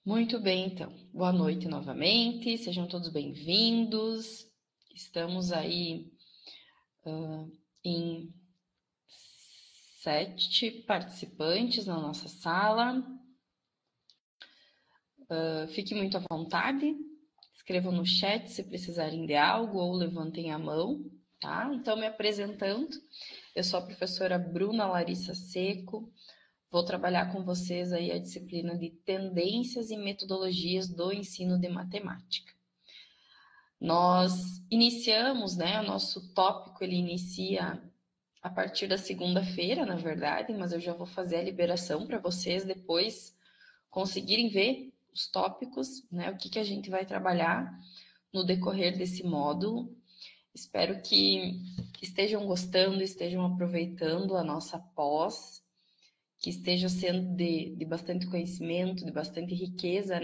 Muito bem, então. Boa noite novamente, sejam todos bem-vindos. Estamos aí em 7 participantes na nossa sala. Fiquem muito à vontade, escrevam no chat se precisarem de algo ou levantem a mão, tá? Então, me apresentando, eu sou a professora Bruna Larissa Seco. Vou trabalhar com vocês aí a disciplina de tendências e metodologias do ensino de matemática. Nós iniciamos, o nosso tópico ele inicia a partir da segunda-feira, na verdade, mas eu já vou fazer a liberação para vocês depois conseguirem ver os tópicos, o que a gente vai trabalhar no decorrer desse módulo. Espero que estejam gostando, estejam aproveitando a nossa pós, que esteja sendo de bastante conhecimento, de bastante riqueza,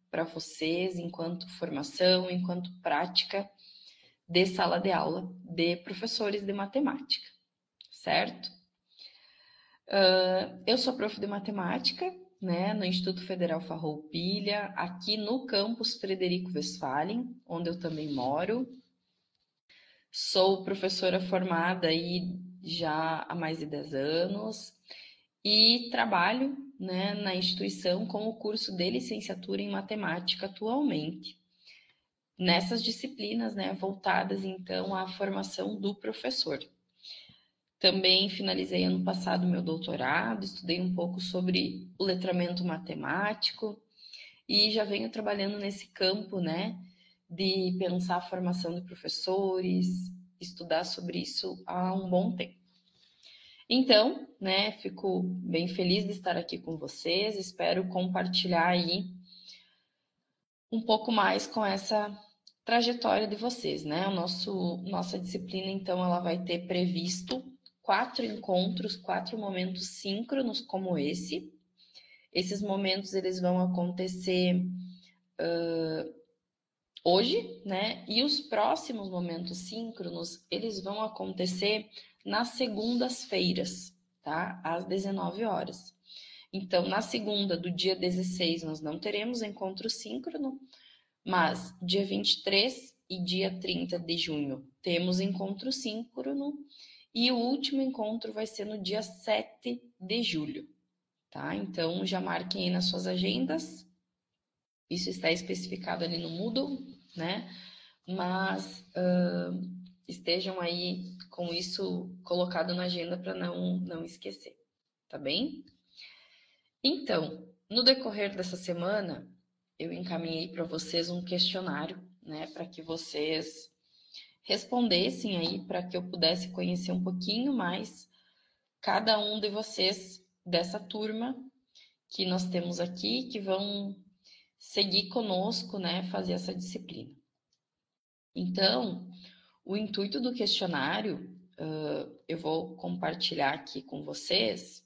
para vocês, enquanto formação, enquanto prática de sala de aula de professores de matemática, certo? Eu sou prof de matemática, no Instituto Federal Farroupilha, aqui no campus Frederico Westphalen, onde eu também moro. Sou professora formada aí já há mais de 10 anos, e trabalho na instituição com o curso de licenciatura em matemática atualmente, nessas disciplinas voltadas então à formação do professor. Também finalizei ano passado meu doutorado, estudei um pouco sobre o letramento matemático e já venho trabalhando nesse campo de pensar a formação de professores, estudar sobre isso há um bom tempo. Então, fico bem feliz de estar aqui com vocês, espero compartilhar aí um pouco mais com essa trajetória de vocês, Nossa disciplina, então, ela vai ter previsto 4 encontros, 4 momentos síncronos como esse. Esses momentos, eles vão acontecer hoje, e os próximos momentos síncronos, eles vão acontecer nas segundas-feiras, tá? Às 19 horas. Então, na segunda do dia 16, nós não teremos encontro síncrono, mas dia 23 e dia 30 de junho temos encontro síncrono e o último encontro vai ser no dia 7 de julho, tá? Então, já marquem aí nas suas agendas. Isso está especificado ali no Moodle, Mas estejam aí com isso colocado na agenda para não esquecer, tá bem? Então, no decorrer dessa semana, eu encaminhei para vocês um questionário, para que vocês respondessem aí, para que eu pudesse conhecer um pouquinho mais cada um de vocês dessa turma que nós temos aqui, que vão seguir conosco, fazer essa disciplina. Então, o intuito do questionário, eu vou compartilhar aqui com vocês.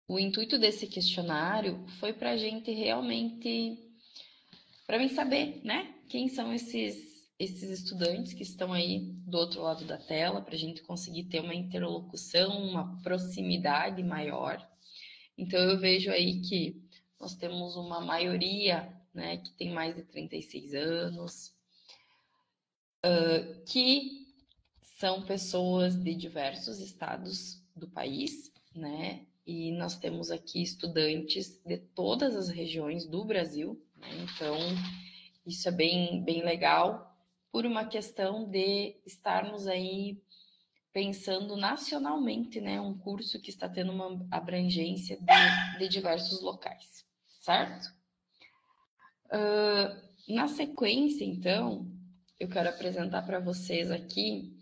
O intuito desse questionário foi para a gente realmente, para mim saber, quem são esses estudantes que estão aí do outro lado da tela, para a gente conseguir ter uma interlocução, uma proximidade maior. Então, eu vejo aí que nós temos uma maioria, que tem mais de 36 anos, que são pessoas de diversos estados do país, E nós temos aqui estudantes de todas as regiões do Brasil, Então, isso é bem legal, por uma questão de estarmos aí pensando nacionalmente, um curso que está tendo uma abrangência de diversos locais, certo? Na sequência, então, eu quero apresentar para vocês aqui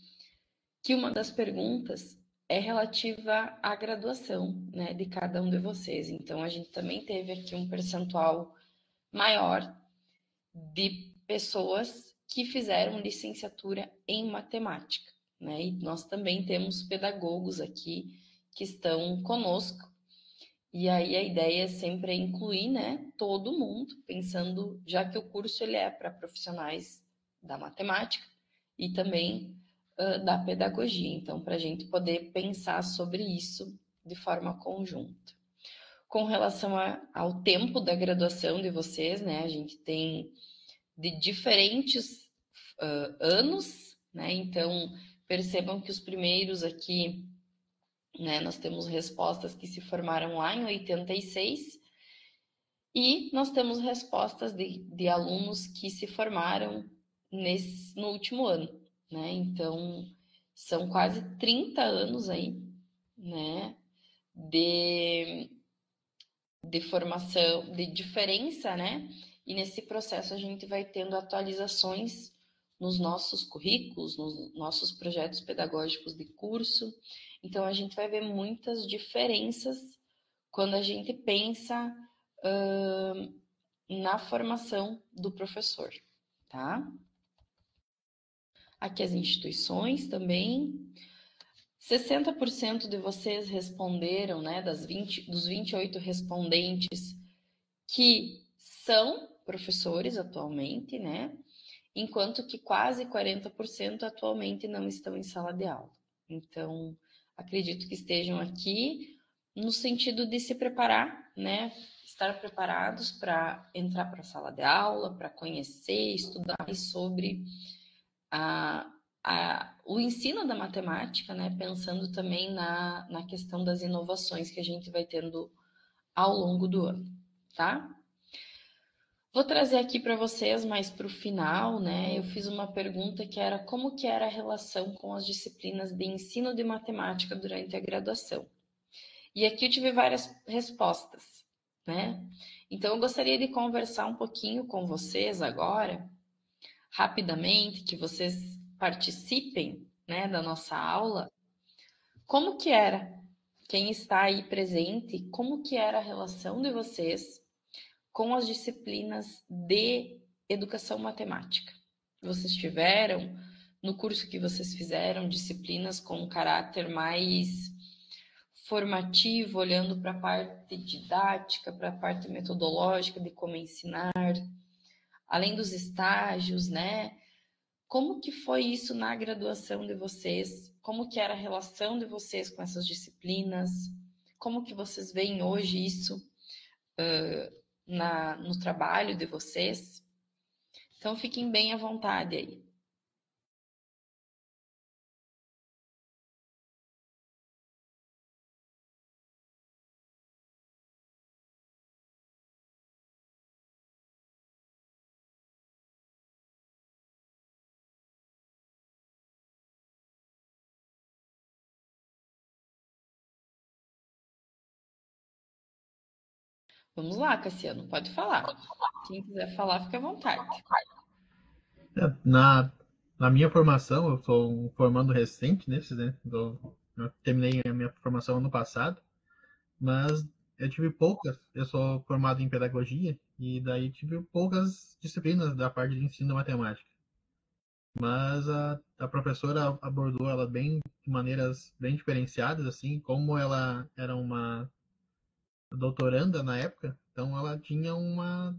que uma das perguntas é relativa à graduação, de cada um de vocês. Então, a gente também teve aqui um percentual maior de pessoas que fizeram licenciatura em matemática, E nós também temos pedagogos aqui que estão conosco. E aí a ideia sempre é incluir, todo mundo, pensando, já que o curso ele é para profissionais da matemática e também da pedagogia. Então, para a gente poder pensar sobre isso de forma conjunta. Com relação ao tempo da graduação de vocês, né? A gente tem de diferentes anos, né? Então, percebam que os primeiros aqui, né? Nós temos respostas que se formaram lá em 86 e nós temos respostas de alunos que se formaram no último ano, né? Então, são quase 30 anos aí, né? De formação, de diferença, né? E nesse processo a gente vai tendo atualizações nos nossos currículos, nos nossos projetos pedagógicos de curso. Então a gente vai ver muitas diferenças quando a gente pensa na formação do professor, tá? Aqui as instituições também. 60% de vocês responderam, né, dos 28 respondentes, que são professores atualmente, né, enquanto que quase 40% atualmente não estão em sala de aula. Então, acredito que estejam aqui no sentido de se preparar, né, estar preparados para entrar para a sala de aula, para conhecer, estudar sobre o ensino da matemática, né, pensando também na questão das inovações que a gente vai tendo ao longo do ano, tá? Vou trazer aqui para vocês mais para o final, né? Eu fiz uma pergunta que era como que era a relação com as disciplinas de ensino de matemática durante a graduação. E aqui eu tive várias respostas, né? Então eu gostaria de conversar um pouquinho com vocês agora, rapidamente, que vocês participem, né, da nossa aula. Como que era? Quem está aí presente, como que era a relação de vocês com as disciplinas de educação matemática? Vocês tiveram, no curso que vocês fizeram, disciplinas com caráter mais formativo, olhando para a parte didática, para a parte metodológica de como ensinar, além dos estágios, né? Como que foi isso na graduação de vocês? Como que era a relação de vocês com essas disciplinas? Como que vocês veem hoje isso no trabalho de vocês? Então, fiquem bem à vontade aí. Vamos lá, Cassiano, pode falar. Quem quiser falar, fica à vontade. Na minha formação, eu sou um formando recente nesse, né? Eu terminei a minha formação ano passado, mas eu tive poucas. Eu sou formado em pedagogia e daí tive poucas disciplinas da parte de ensino da matemática. Mas a professora abordou ela bem de maneiras bem diferenciadas, assim, como ela era uma doutoranda na época, então ela tinha uma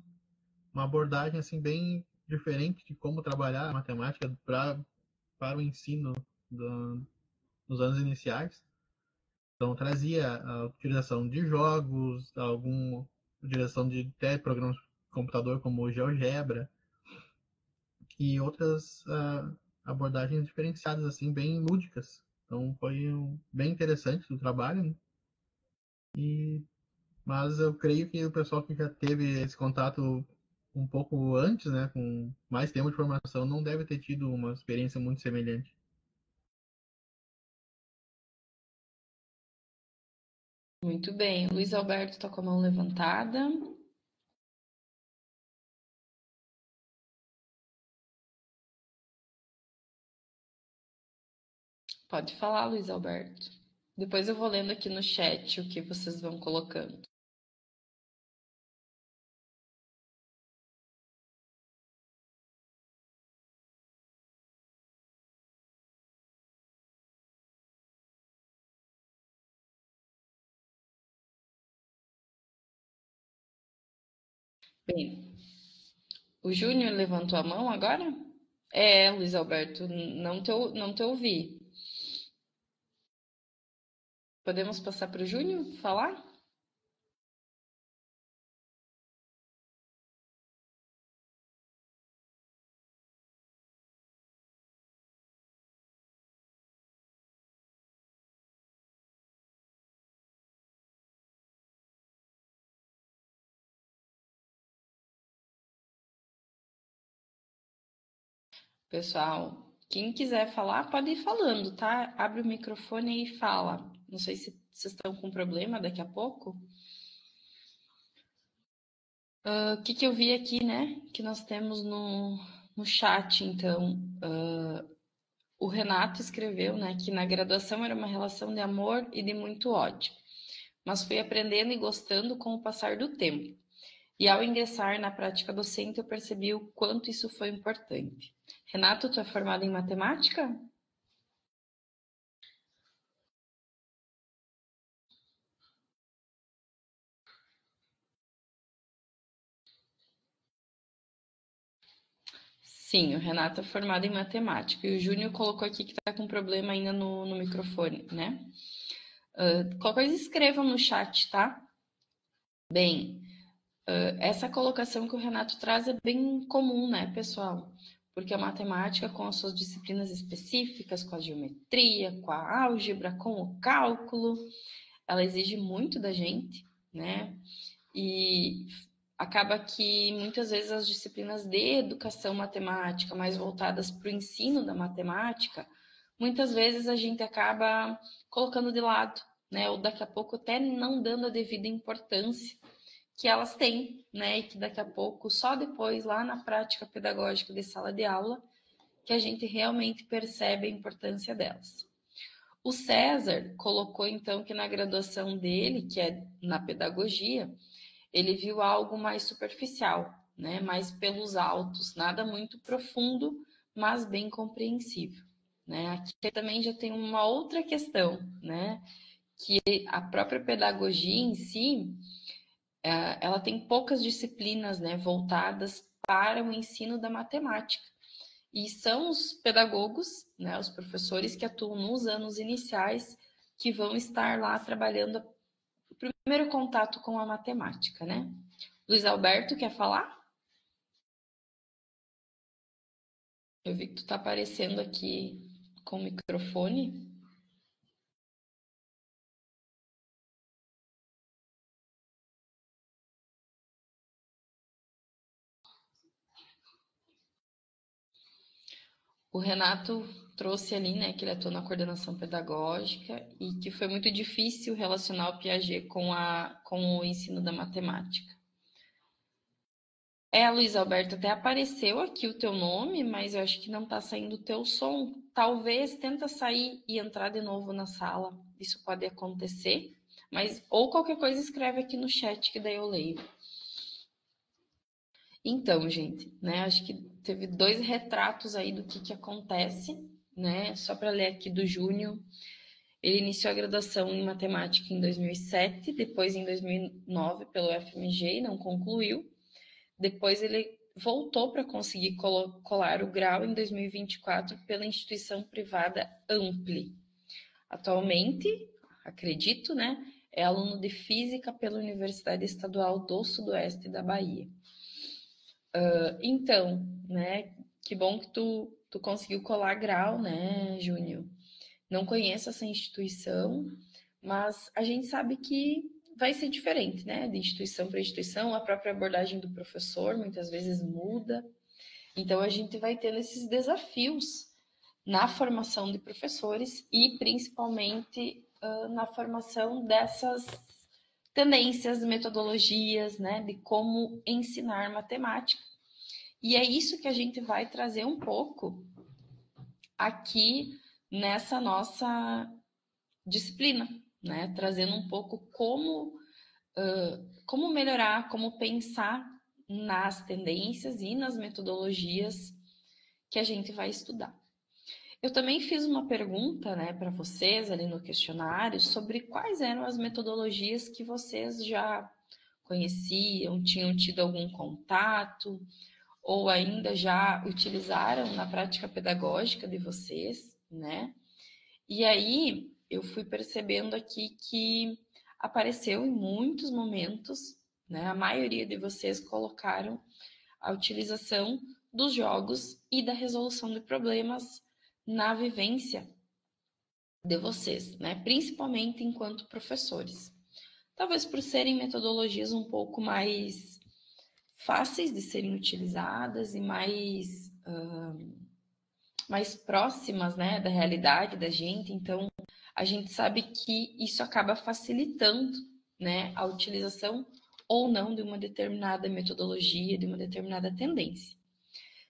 abordagem assim bem diferente de como trabalhar a matemática para o ensino do, nos anos iniciais. Então trazia a utilização de jogos, alguma utilização de programas de computador como o GeoGebra e outras abordagens diferenciadas assim bem lúdicas. Então foi bem interessante o trabalho, né? Mas eu creio que o pessoal que já teve esse contato um pouco antes, né, com mais tempo de formação, não deve ter tido uma experiência muito semelhante. Muito bem. O Luiz Alberto está com a mão levantada. Pode falar, Luiz Alberto. Depois eu vou lendo aqui no chat o que vocês vão colocando. Bem, o Júnior levantou a mão agora? Luiz Alberto, não te ouvi. Podemos passar para o Júnior falar? Pessoal, quem quiser falar, pode ir falando, tá? Abre o microfone e fala. Não sei se vocês estão com problema daqui a pouco. O que eu vi aqui, né? Que nós temos no chat, então. O Renato escreveu, né, que na graduação era uma relação de amor e de muito ódio, mas fui aprendendo e gostando com o passar do tempo. E ao ingressar na prática docente, eu percebi o quanto isso foi importante. Renato, tu é formado em matemática? Sim, o Renato é formado em matemática. E o Júnior colocou aqui que está com problema ainda no microfone, né? Qualquer coisa escrevam no chat, tá? Bem, essa colocação que o Renato traz é bem comum, né, pessoal? Porque a matemática, com as suas disciplinas específicas, com a geometria, com a álgebra, com o cálculo, ela exige muito da gente, né? E acaba que muitas vezes as disciplinas de educação matemática, mais voltadas para o ensino da matemática, muitas vezes a gente acaba colocando de lado, né? Ou daqui a pouco até não dando a devida importância que elas têm, né? E que daqui a pouco, só depois, lá na prática pedagógica de sala de aula, que a gente realmente percebe a importância delas. O César colocou, então, que na graduação dele, que é na pedagogia, ele viu algo mais superficial, né? Mais pelos altos, nada muito profundo, mas bem compreensível, né? Aqui também já tem uma outra questão, né? Que a própria pedagogia em si, ela tem poucas disciplinas, né, voltadas para o ensino da matemática. E são os pedagogos, né, os professores que atuam nos anos iniciais, que vão estar lá trabalhando o primeiro contato com a matemática, né? Luiz Alberto, quer falar? Eu vi que tu tá aparecendo aqui com o microfone. O Renato trouxe ali, né, que ele atuou na coordenação pedagógica e que foi muito difícil relacionar o Piaget com o ensino da matemática. Luiz Alberto, até apareceu aqui o teu nome, mas eu acho que não está saindo o teu som. Talvez tenta sair e entrar de novo na sala. Isso pode acontecer, mas ou qualquer coisa escreve aqui no chat que daí eu leio. Então, gente, né, acho que teve 2 retratos aí do que acontece, né? Só para ler aqui do Júnior. Ele iniciou a graduação em matemática em 2007, depois em 2009 pelo FMG e não concluiu. Depois ele voltou para conseguir colar o grau em 2024 pela instituição privada Ampli. Atualmente, acredito, né, é aluno de Física pela Universidade Estadual do Sudoeste da Bahia. Então, né, que bom que tu conseguiu colar grau, né, Júnior? Não conheço essa instituição, mas a gente sabe que vai ser diferente, né? De instituição para instituição, a própria abordagem do professor muitas vezes muda. Então, a gente vai tendo esses desafios na formação de professores e principalmente na formação dessas tendências, metodologias, né? De como ensinar matemática. E é isso que a gente vai trazer um pouco aqui nessa nossa disciplina, né? Trazendo um pouco como melhorar, como pensar nas tendências e nas metodologias que a gente vai estudar. Eu também fiz uma pergunta, né, para vocês ali no questionário sobre quais eram as metodologias que vocês já conheciam, tinham tido algum contato ou ainda já utilizaram na prática pedagógica de vocês, né? E aí eu fui percebendo aqui que apareceu em muitos momentos, né? A maioria de vocês colocaram a utilização dos jogos e da resolução de problemas na vivência de vocês, né? Principalmente enquanto professores. Talvez por serem metodologias um pouco mais fáceis de serem utilizadas e mais mais próximas, né, da realidade da gente, então a gente sabe que isso acaba facilitando, né, a utilização ou não de uma determinada metodologia, de uma determinada tendência.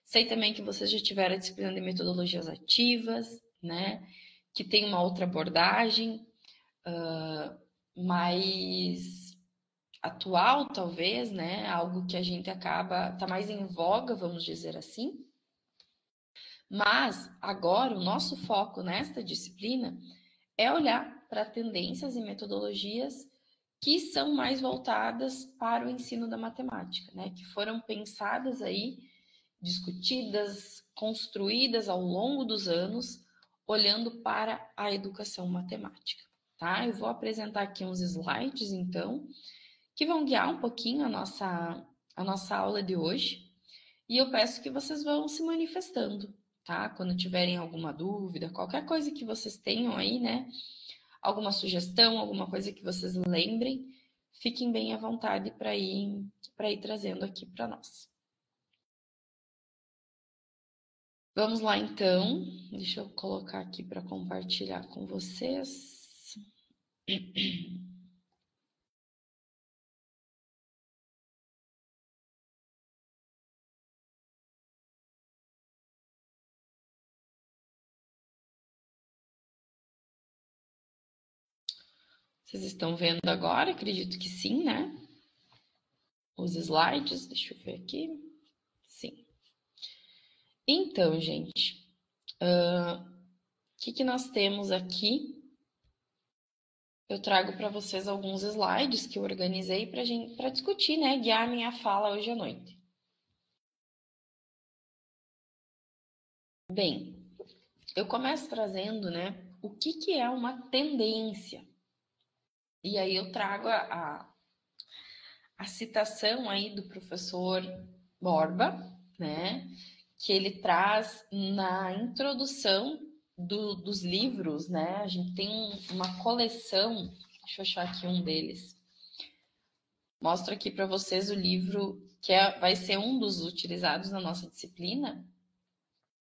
Sei também que vocês já tiveram a disciplina de metodologias ativas, né, que tem uma outra abordagem, mais atual, talvez, né, algo que a gente tá mais em voga, vamos dizer assim. Mas agora o nosso foco nesta disciplina é olhar para tendências e metodologias que são mais voltadas para o ensino da matemática, né? Que foram pensadas aí, discutidas, construídas ao longo dos anos, olhando para a educação matemática, tá? Eu vou apresentar aqui uns slides, então, que vão guiar um pouquinho a nossa aula de hoje. E eu peço que vocês vão se manifestando, tá? Quando tiverem alguma dúvida, qualquer coisa que vocês tenham aí, né? Alguma sugestão, alguma coisa que vocês lembrem, fiquem bem à vontade para ir trazendo aqui para nós. Vamos lá, então. Deixa eu colocar aqui para compartilhar com vocês. Vocês estão vendo agora? Acredito que sim, né? Os slides, deixa eu ver aqui. Sim. Então, gente, o que nós temos aqui? Eu trago para vocês alguns slides que eu organizei para discutir, né? Guiar minha fala hoje à noite. Bem, eu começo trazendo, né? O que é uma tendência? E aí eu trago a citação aí do professor Borba, né? Que ele traz na introdução dos livros, né? A gente tem uma coleção, deixa eu achar aqui um deles. Mostro aqui para vocês o livro que vai ser um dos utilizados na nossa disciplina,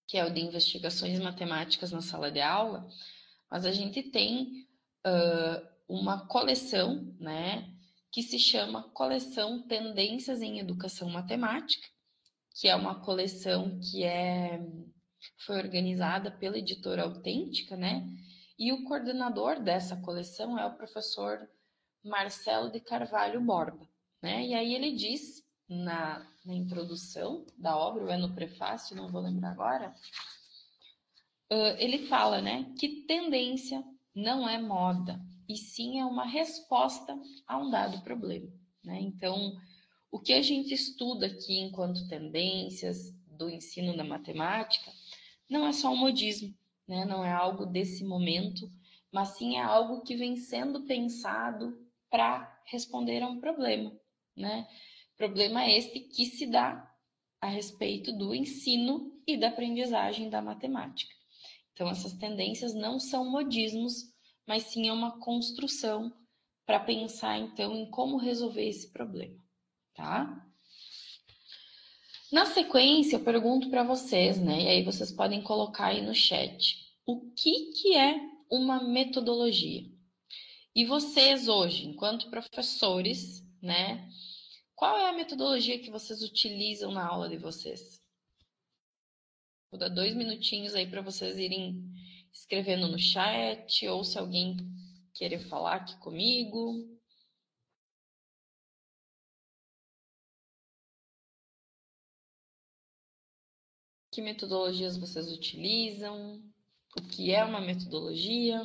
que é o de Investigações Matemáticas na Sala de Aula, mas a gente tem uma coleção, né, que se chama Coleção Tendências em Educação Matemática, que é uma coleção que foi organizada pela editora Autêntica, né, e o coordenador dessa coleção é o professor Marcelo de Carvalho Borba, né, e aí ele diz na introdução da obra, ou é no prefácio, não vou lembrar agora, ele fala, né, que tendência não é moda, e sim é uma resposta a um dado problema, né? Então, o que a gente estuda aqui enquanto tendências do ensino da matemática não é só um modismo, né? Não é algo desse momento, mas sim é algo que vem sendo pensado para responder a um problema, né? Problema este que se dá a respeito do ensino e da aprendizagem da matemática. Então, essas tendências não são modismos, mas sim é uma construção para pensar, então, em como resolver esse problema, tá? Na sequência, eu pergunto para vocês, né? E aí vocês podem colocar aí no chat. O que é uma metodologia? E vocês hoje, enquanto professores, né? Qual é a metodologia que vocês utilizam na aula de vocês? Vou dar 2 minutinhos aí para vocês irem escrevendo no chat, ou se alguém querer falar aqui comigo. Que metodologias vocês utilizam? O que é uma metodologia?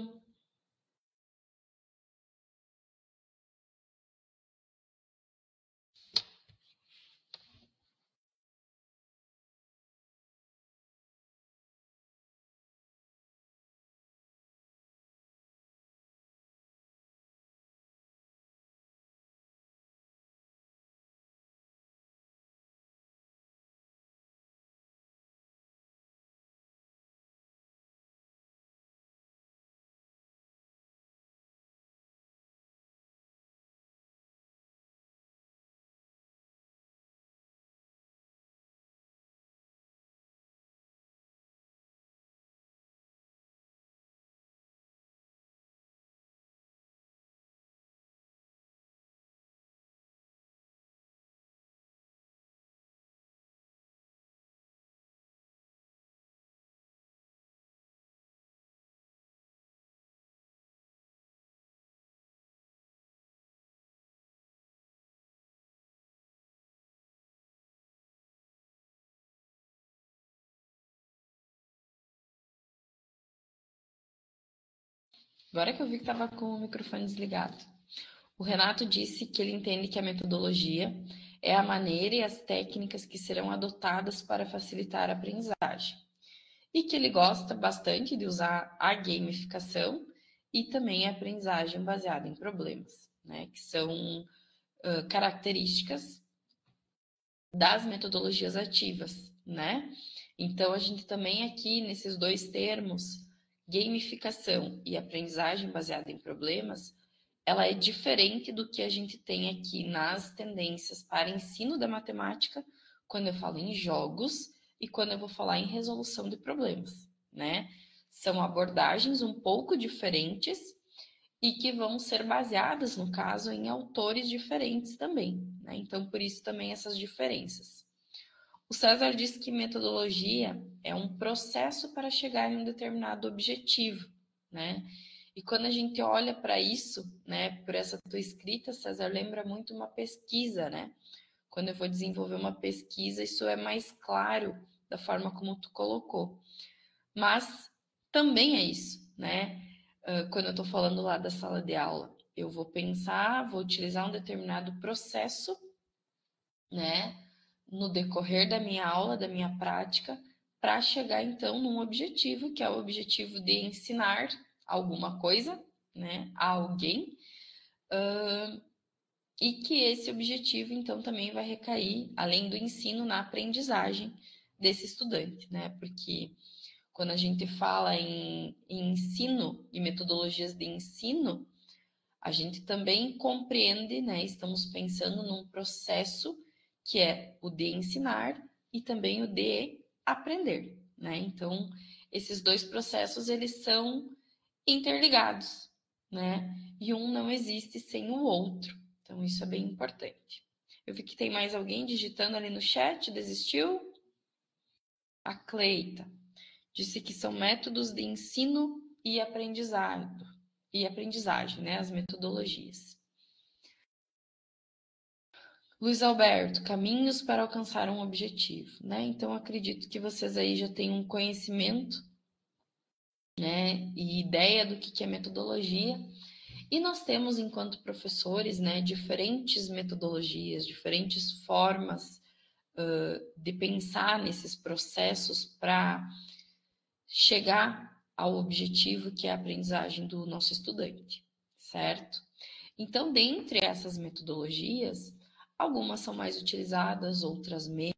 Agora que eu vi que estava com o microfone desligado. O Renato disse que ele entende que a metodologia é a maneira e as técnicas que serão adotadas para facilitar a aprendizagem. E que ele gosta bastante de usar a gamificação e também a aprendizagem baseada em problemas, né? Que são características das metodologias ativas, né? Então, a gente também aqui, nesses dois termos, gamificação e aprendizagem baseada em problemas, ela é diferente do que a gente tem aqui nas tendências para ensino da matemática, quando eu falo em jogos e quando eu vou falar em resolução de problemas, né? São abordagens um pouco diferentes e que vão ser baseadas, no caso, em autores diferentes também, né? Então, por isso também essas diferenças. O César disse que metodologia é um processo para chegar em um determinado objetivo, né? E quando a gente olha para isso, né, por essa tua escrita, César, lembra muito uma pesquisa, né? Quando eu vou desenvolver uma pesquisa, isso é mais claro da forma como tu colocou. Mas também é isso, né? Quando eu estou falando lá da sala de aula, eu vou pensar, vou utilizar um determinado processo, né, no decorrer da minha aula, da minha prática, para chegar então num objetivo, que é o objetivo de ensinar alguma coisa, né, a alguém, e que esse objetivo então também vai recair, além do ensino, na aprendizagem desse estudante, né, porque quando a gente fala em ensino e metodologias de ensino, a gente também compreende, né? Estamos pensando num processo que é o de ensinar e também o de aprender, né? Então, esses dois processos, eles são interligados, né? E um não existe sem o outro. Então, isso é bem importante. Eu vi que tem mais alguém digitando ali no chat, desistiu? A Cleita disse que são métodos de ensino e aprendizagem, né, as metodologias. Luiz Alberto, caminhos para alcançar um objetivo, né? Então, acredito que vocês aí já têm um conhecimento, né, e ideia do que é metodologia. E nós temos, enquanto professores, né, diferentes metodologias, diferentes formas de pensar nesses processos para chegar ao objetivo que é a aprendizagem do nosso estudante, certo? Então, dentre essas metodologias, algumas são mais utilizadas, outras menos.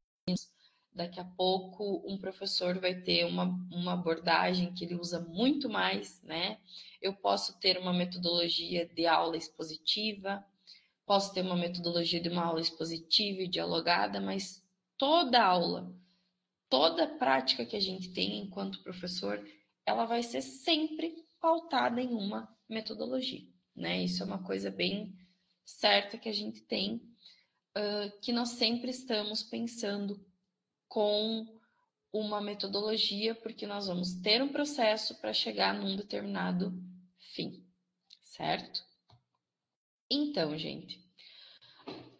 Daqui a pouco, um professor vai ter uma abordagem que ele usa muito mais, né? Eu posso ter uma metodologia de aula expositiva, posso ter uma metodologia de uma aula expositiva e dialogada, mas toda aula, toda prática que a gente tem enquanto professor, ela vai ser sempre pautada em uma metodologia, né? Isso é uma coisa bem certa que a gente tem, que nós sempre estamos pensando com uma metodologia, porque nós vamos ter um processo para chegar num determinado fim, certo? Então, gente,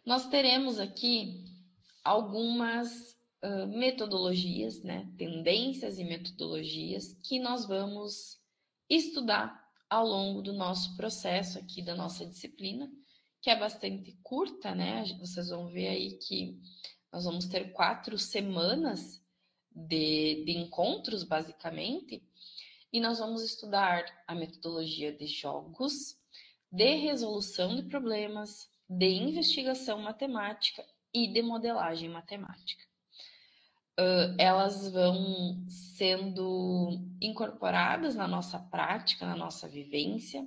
nós teremos aqui algumas metodologias, né, tendências e metodologias que nós vamos estudar ao longo do nosso processo aqui, da nossa disciplina, que é bastante curta, né? Vocês vão ver aí que nós vamos ter 4 semanas de encontros, basicamente, e nós vamos estudar a metodologia de jogos, de resolução de problemas, de investigação matemática e de modelagem matemática. Elas vão sendo incorporadas na nossa prática, na nossa vivência,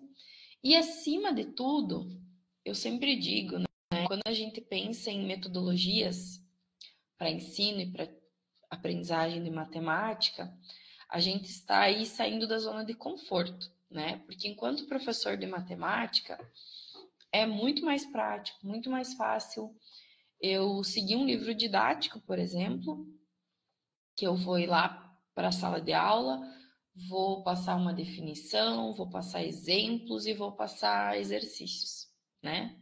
e acima de tudo, eu sempre digo, né, quando a gente pensa em metodologias para ensino e para aprendizagem de matemática, a gente está aí saindo da zona de conforto, né? Porque enquanto professor de matemática, é muito mais prático, muito mais fácil eu seguir um livro didático, por exemplo, que eu vou ir lá para a sala de aula, vou passar uma definição, vou passar exemplos e vou passar exercícios, né?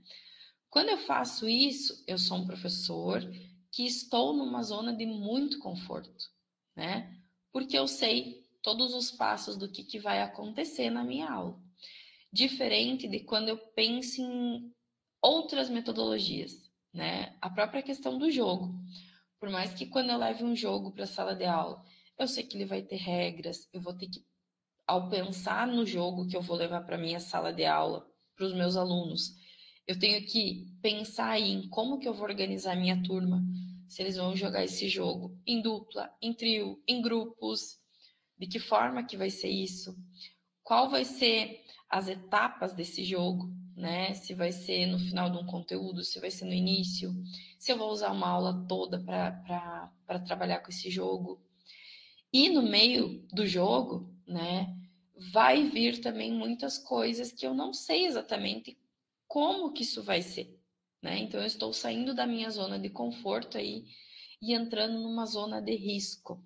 Quando eu faço isso, eu sou um professor que estou numa zona de muito conforto, né? Porque eu sei todos os passos do que vai acontecer na minha aula. diferente de quando eu penso em outras metodologias, né? A própria questão do jogo. Por mais que quando eu leve um jogo para a sala de aula, eu sei que ele vai ter regras, eu vou ter que, ao pensar no jogo que eu vou levar para minha sala de aula, para os meus alunos, eu tenho que pensar aí em como que eu vou organizar a minha turma, se eles vão jogar esse jogo em dupla, em trio, em grupos, de que forma que vai ser isso, qual vai ser as etapas desse jogo, né? Se vai ser no final de um conteúdo, se vai ser no início, se eu vou usar uma aula toda para trabalhar com esse jogo. E no meio do jogo, né, vai vir também muitas coisas que eu não sei exatamente como que isso vai ser, né? Então eu estou saindo da minha zona de conforto aí e entrando numa zona de risco,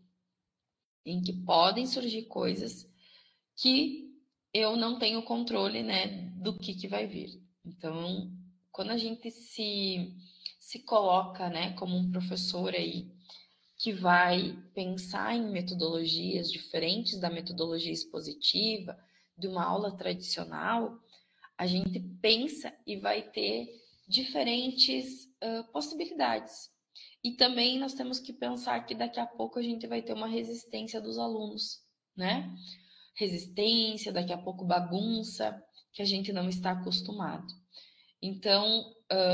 em que podem surgir coisas que eu não tenho controle, né, do que vai vir. Então, quando a gente se coloca, né, como um professor aí que vai pensar em metodologias diferentes da metodologia expositiva, de uma aula tradicional, a gente pensa e vai ter diferentes possibilidades. E também nós temos que pensar que daqui a pouco a gente vai ter uma resistência dos alunos, né? Resistência, daqui a pouco bagunça, que a gente não está acostumado. Então,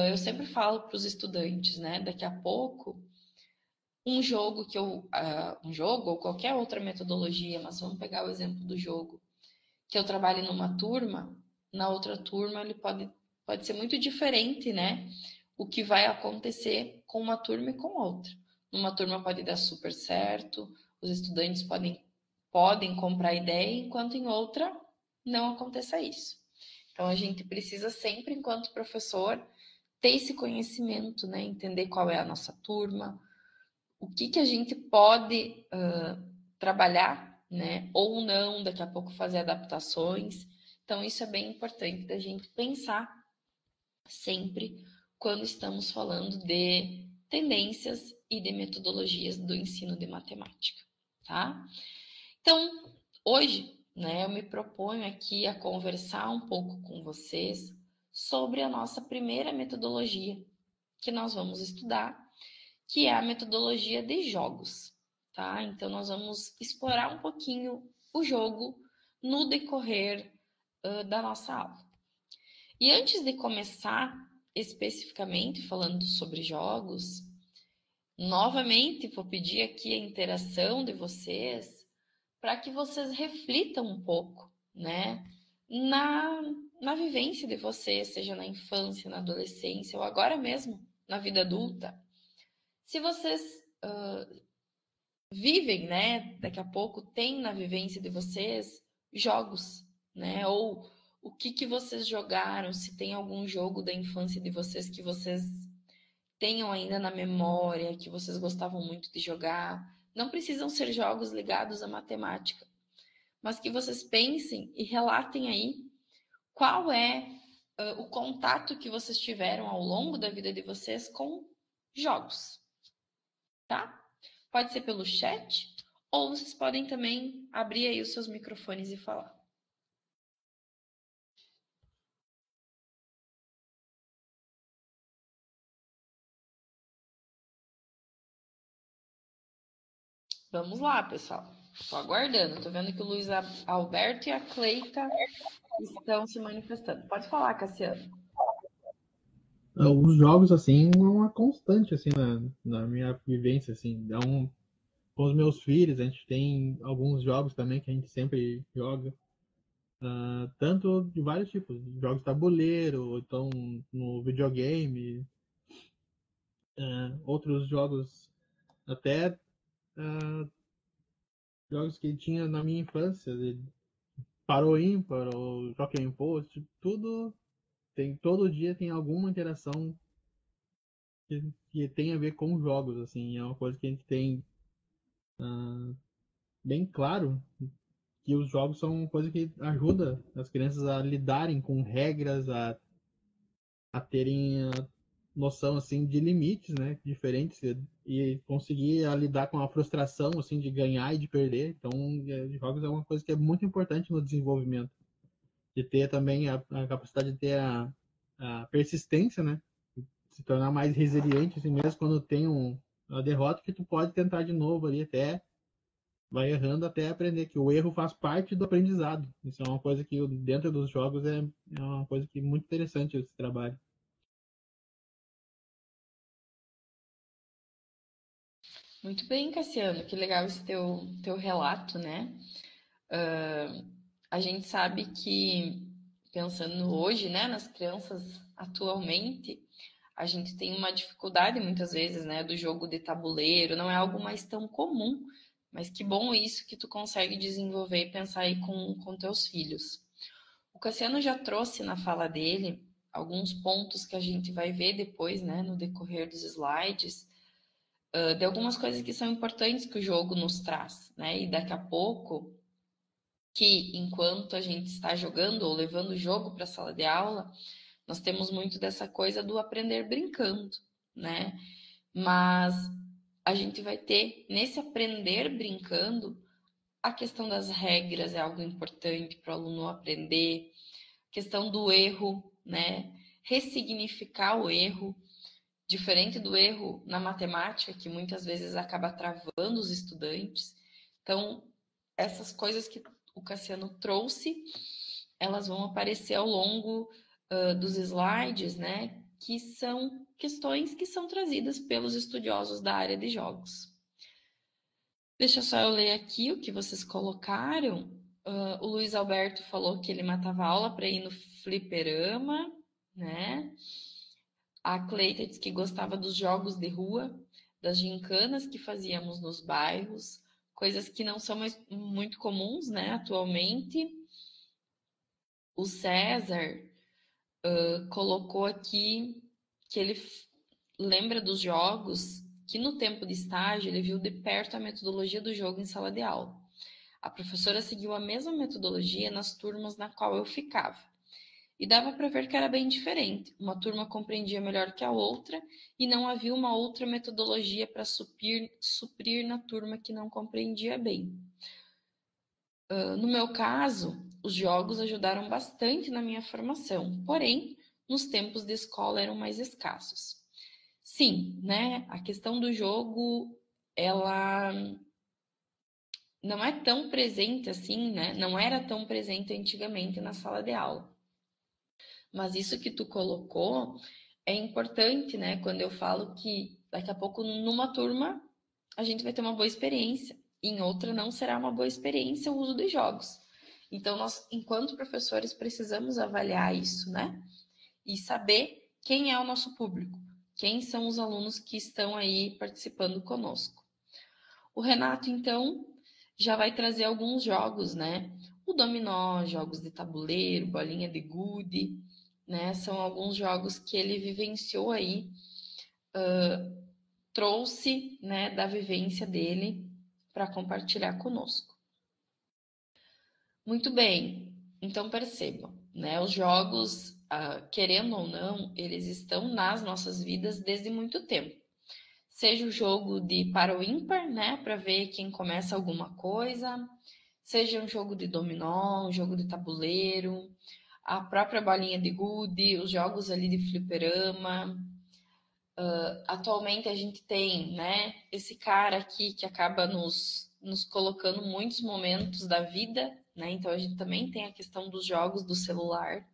eu sempre falo para os estudantes, né? Daqui a pouco, um jogo um jogo ou qualquer outra metodologia, mas vamos pegar o exemplo do jogo, que eu trabalhe numa turma, na outra turma ele pode ser muito diferente, né? O que vai acontecer com uma turma e com outra. Numa turma pode dar super certo, os estudantes podem comprar ideia, enquanto em outra não aconteça isso. Então, a gente precisa sempre, enquanto professor, ter esse conhecimento, né? Entender qual é a nossa turma, o que a gente pode trabalhar, né? Ou não, daqui a pouco fazer adaptações. Então, isso é bem importante da gente pensar sempre quando estamos falando de tendências e de metodologias do ensino de matemática, tá? Então, hoje, né, eu me proponho aqui a conversar um pouco com vocês sobre a nossa primeira metodologia que nós vamos estudar, que é a metodologia de jogos, tá? Então, nós vamos explorar um pouquinho o jogo no decorrer da nossa aula. E antes de começar especificamente falando sobre jogos, novamente vou pedir aqui a interação de vocês para que vocês reflitam um pouco, né? Na vivência de vocês, seja na infância, na adolescência ou agora mesmo na vida adulta. Se vocês vivem, né? Daqui a pouco tem na vivência de vocês jogos, né? Ou o que vocês jogaram, se tem algum jogo da infância de vocês que vocês tenham ainda na memória, que vocês gostavam muito de jogar. Não precisam ser jogos ligados à matemática, mas que vocês pensem e relatem aí qual é o contato que vocês tiveram ao longo da vida de vocês com jogos, tá? Pode ser pelo chat, ou vocês podem também abrir aí os seus microfones e falar. Vamos lá, pessoal. Estou aguardando. Estou vendo que o Luiz Alberto e a Cleita estão se manifestando. Pode falar, Cassiano. Os jogos, assim, é uma constante, assim, na minha vivência, assim. Com os meus filhos, a gente tem alguns jogos também que a gente sempre joga. Tanto de vários tipos. Jogos de tabuleiro, ou então no videogame. Outros jogos, até jogos que tinha na minha infância. Parou ímpar, ou Jockey Impost, tudo... todo dia tem alguma interação que tem a ver com jogos, assim, é uma coisa que a gente tem bem claro que os jogos são uma coisa que ajuda as crianças a lidarem com regras, a terem noção assim de limites, né, diferentes e conseguir lidar com a frustração assim de ganhar e de perder. Então, jogos é uma coisa que é muito importante no desenvolvimento. de ter também a capacidade de ter a persistência, né? Se tornar mais resiliente, assim, mesmo quando tem uma derrota, que tu pode tentar de novo ali, até vai errando até aprender que o erro faz parte do aprendizado. Isso é uma coisa que dentro dos jogos é uma coisa que é muito interessante esse trabalho. Muito bem, Cassiano, que legal esse teu relato, né? A gente sabe que, pensando hoje, né, nas crianças atualmente, a gente tem uma dificuldade muitas vezes, né, do jogo de tabuleiro, não é algo mais tão comum, mas que bom isso que tu consegue desenvolver e pensar aí com teus filhos. O Cassiano já trouxe na fala dele alguns pontos que a gente vai ver depois, né, no decorrer dos slides, de algumas coisas que são importantes que o jogo nos traz, né, e daqui a pouco, que enquanto a gente está jogando ou levando o jogo para a sala de aula, nós temos muito dessa coisa do aprender brincando, né? Mas a gente vai ter, nesse aprender brincando, a questão das regras é algo importante para o aluno aprender, a questão do erro, né? Ressignificar o erro, diferente do erro na matemática, que muitas vezes acaba travando os estudantes. Então, essas coisas que o Cassiano trouxe, elas vão aparecer ao longo dos slides, né? Que são questões que são trazidas pelos estudiosos da área de jogos. Deixa só eu ler aqui o que vocês colocaram. O Luiz Alberto falou que ele matava aula para ir no fliperama, né? A Cleita disse que gostava dos jogos de rua, das gincanas que fazíamos nos bairros, coisas que não são mais muito comuns, né, atualmente. O César colocou aqui que ele lembra dos jogos que no tempo de estágio ele viu de perto a metodologia do jogo em sala de aula. A professora seguiu a mesma metodologia nas turmas na qual eu ficava. E dava para ver que era bem diferente. Uma turma compreendia melhor que a outra e não havia uma outra metodologia para suprir na turma que não compreendia bem. No meu caso, os jogos ajudaram bastante na minha formação, porém, nos tempos de escola eram mais escassos. Sim, né? A questão do jogo, ela não é tão presente assim, né? Não era tão presente antigamente na sala de aula. Mas isso que tu colocou é importante, né? Quando eu falo que daqui a pouco numa turma a gente vai ter uma boa experiência, em outra não será uma boa experiência o uso de jogos. Então nós, enquanto professores, precisamos avaliar isso, né? E saber quem é o nosso público, quem são os alunos que estão aí participando conosco. O Renato, então, já vai trazer alguns jogos, né? O dominó, jogos de tabuleiro, bolinha de gude, né? São alguns jogos que ele vivenciou aí, trouxe, né, da vivência dele para compartilhar conosco. Muito bem, então percebam, né? Os jogos, querendo ou não, eles estão nas nossas vidas desde muito tempo. Seja o jogo de par ou ímpar, né, para ver quem começa alguma coisa, seja um jogo de dominó, um jogo de tabuleiro, a própria bolinha de gude, os jogos ali de fliperama. Atualmente a gente tem, né, esse cara aqui que acaba nos colocando muitos momentos da vida, né, então a gente também tem a questão dos jogos do celular,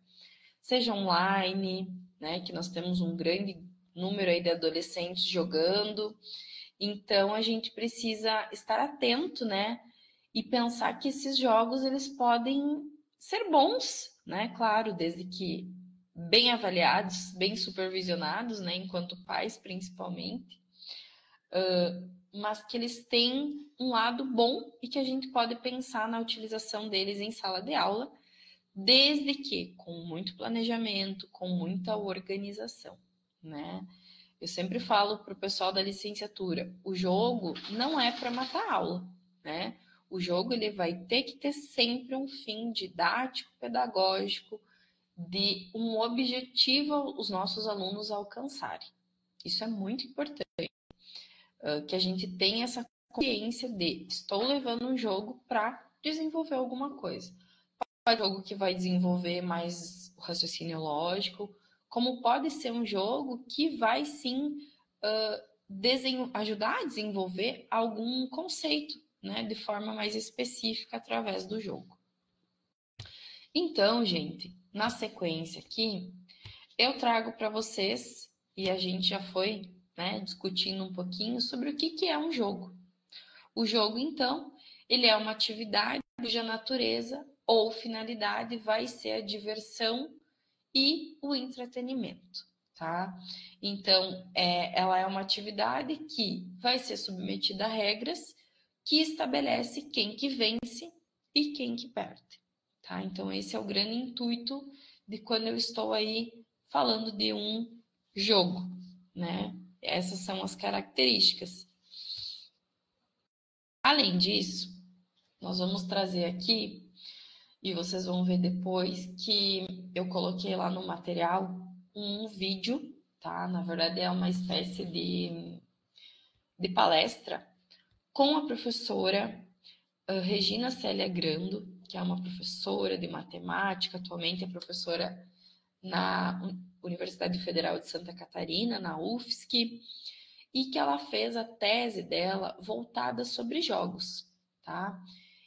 seja online, né, que nós temos um grande número aí de adolescentes jogando, então a gente precisa estar atento, né, e pensar que esses jogos eles podem ser bons, né? Claro, desde que bem avaliados, bem supervisionados, né? Enquanto pais, principalmente, mas que eles têm um lado bom e que a gente pode pensar na utilização deles em sala de aula, desde que com muito planejamento, com muita organização, né? Eu sempre falo para o pessoal da licenciatura, o jogo não é para matar a aula, né? O jogo ele vai ter que ter sempre um fim didático, pedagógico, de um objetivo os nossos alunos alcançarem. Isso é muito importante, que a gente tenha essa consciência de estou levando um jogo para desenvolver alguma coisa. um jogo que vai desenvolver mais o raciocínio lógico, como pode ser um jogo que vai sim ajudar a desenvolver algum conceito, né, de forma mais específica através do jogo. Então, gente, na sequência aqui, eu trago para vocês, e a gente já foi, né, discutindo um pouquinho sobre o que é um jogo. O jogo, então, ele é uma atividade cuja natureza ou finalidade vai ser a diversão e o entretenimento, tá? Então, ela é uma atividade que vai ser submetida a regras que estabelece quem que vence e quem que perde, tá? Então, esse é o grande intuito de quando eu estou aí falando de um jogo, né? Essas são as características. Além disso, nós vamos trazer aqui, e vocês vão ver depois, que eu coloquei lá no material um vídeo, tá? Na verdade, é uma espécie de palestra com a professora Regina Célia Grando, que é uma professora de matemática, atualmente é professora na Universidade Federal de Santa Catarina, na UFSC, e que ela fez a tese dela voltada sobre jogos, tá?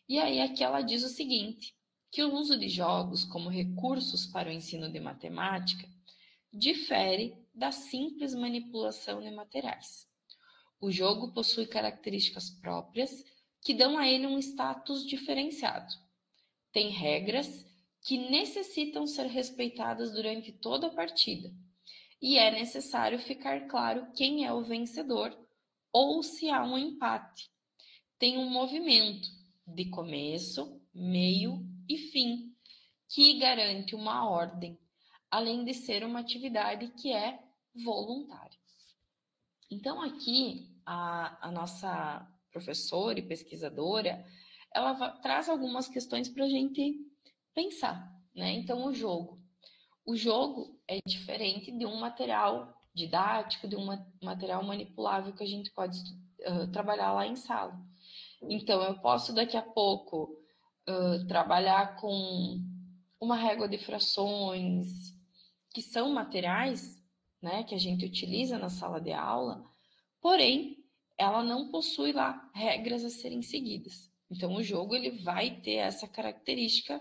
E aí aqui ela diz o seguinte, que o uso de jogos como recursos para o ensino de matemática difere da simples manipulação de materiais. O jogo possui características próprias que dão a ele um status diferenciado. Tem regras que necessitam ser respeitadas durante toda a partida, e é necessário ficar claro quem é o vencedor ou se há um empate. Tem um movimento de começo, meio e fim, que garante uma ordem, além de ser uma atividade que é voluntária. Então, aqui, a nossa professora e pesquisadora, ela traz algumas questões para a gente pensar, né? Então, o jogo é diferente de um material didático, de um material manipulável que a gente pode trabalhar lá em sala. Então, eu posso daqui a pouco trabalhar com uma régua de frações, que são materiais, né, que a gente utiliza na sala de aula, porém, ela não possui lá regras a serem seguidas. Então, o jogo ele vai ter essa característica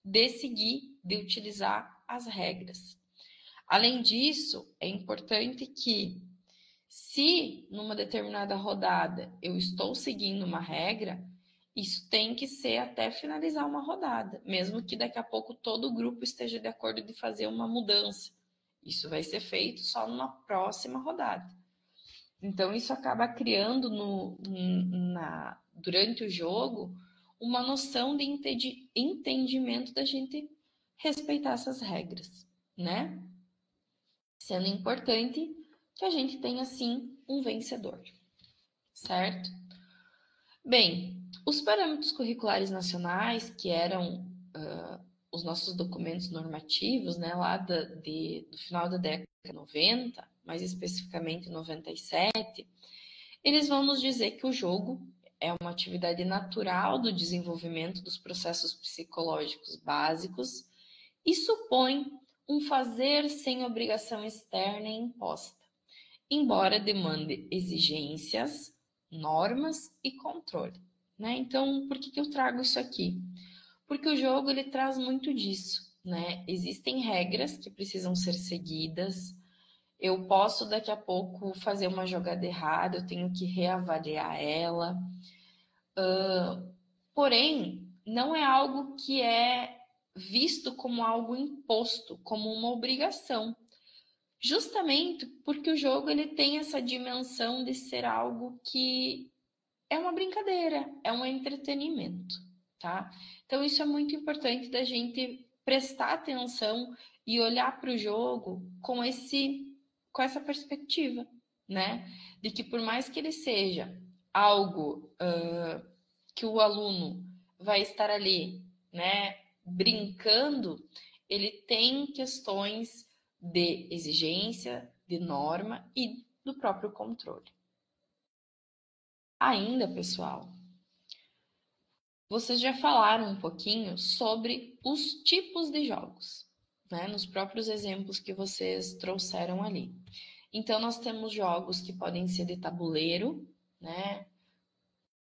de seguir, de utilizar as regras. Além disso, é importante que, se numa determinada rodada eu estou seguindo uma regra, isso tem que ser até finalizar uma rodada, mesmo que daqui a pouco todo o grupo esteja de acordo de fazer uma mudança. Isso vai ser feito só numa próxima rodada. Então, isso acaba criando durante o jogo uma noção de entendimento da gente respeitar essas regras, né? Sendo importante que a gente tenha, sim, um vencedor, certo? Bem, os parâmetros curriculares nacionais, que eram os nossos documentos normativos, né, lá do final da década de 90, mais especificamente 97, eles vão nos dizer que o jogo é uma atividade natural do desenvolvimento dos processos psicológicos básicos e supõe um fazer sem obrigação externa e imposta, embora demande exigências, normas e controle, né? Então, por que eu trago isso aqui? Porque o jogo ele traz muito disso, né? Existem regras que precisam ser seguidas. Eu posso daqui a pouco fazer uma jogada errada, eu tenho que reavaliar ela. Porém, não é algo que é visto como algo imposto, como uma obrigação. Justamente porque o jogo ele tem essa dimensão de ser algo que é uma brincadeira, é um entretenimento, tá? Então isso é muito importante da gente prestar atenção e olhar para o jogo com essa perspectiva, né? De que por mais que ele seja algo que o aluno vai estar ali, né, brincando, ele tem questões de exigência, de norma e do próprio controle. Ainda, pessoal, vocês já falaram um pouquinho sobre os tipos de jogos, né? Nos próprios exemplos que vocês trouxeram ali. Então, nós temos jogos que podem ser de tabuleiro, né?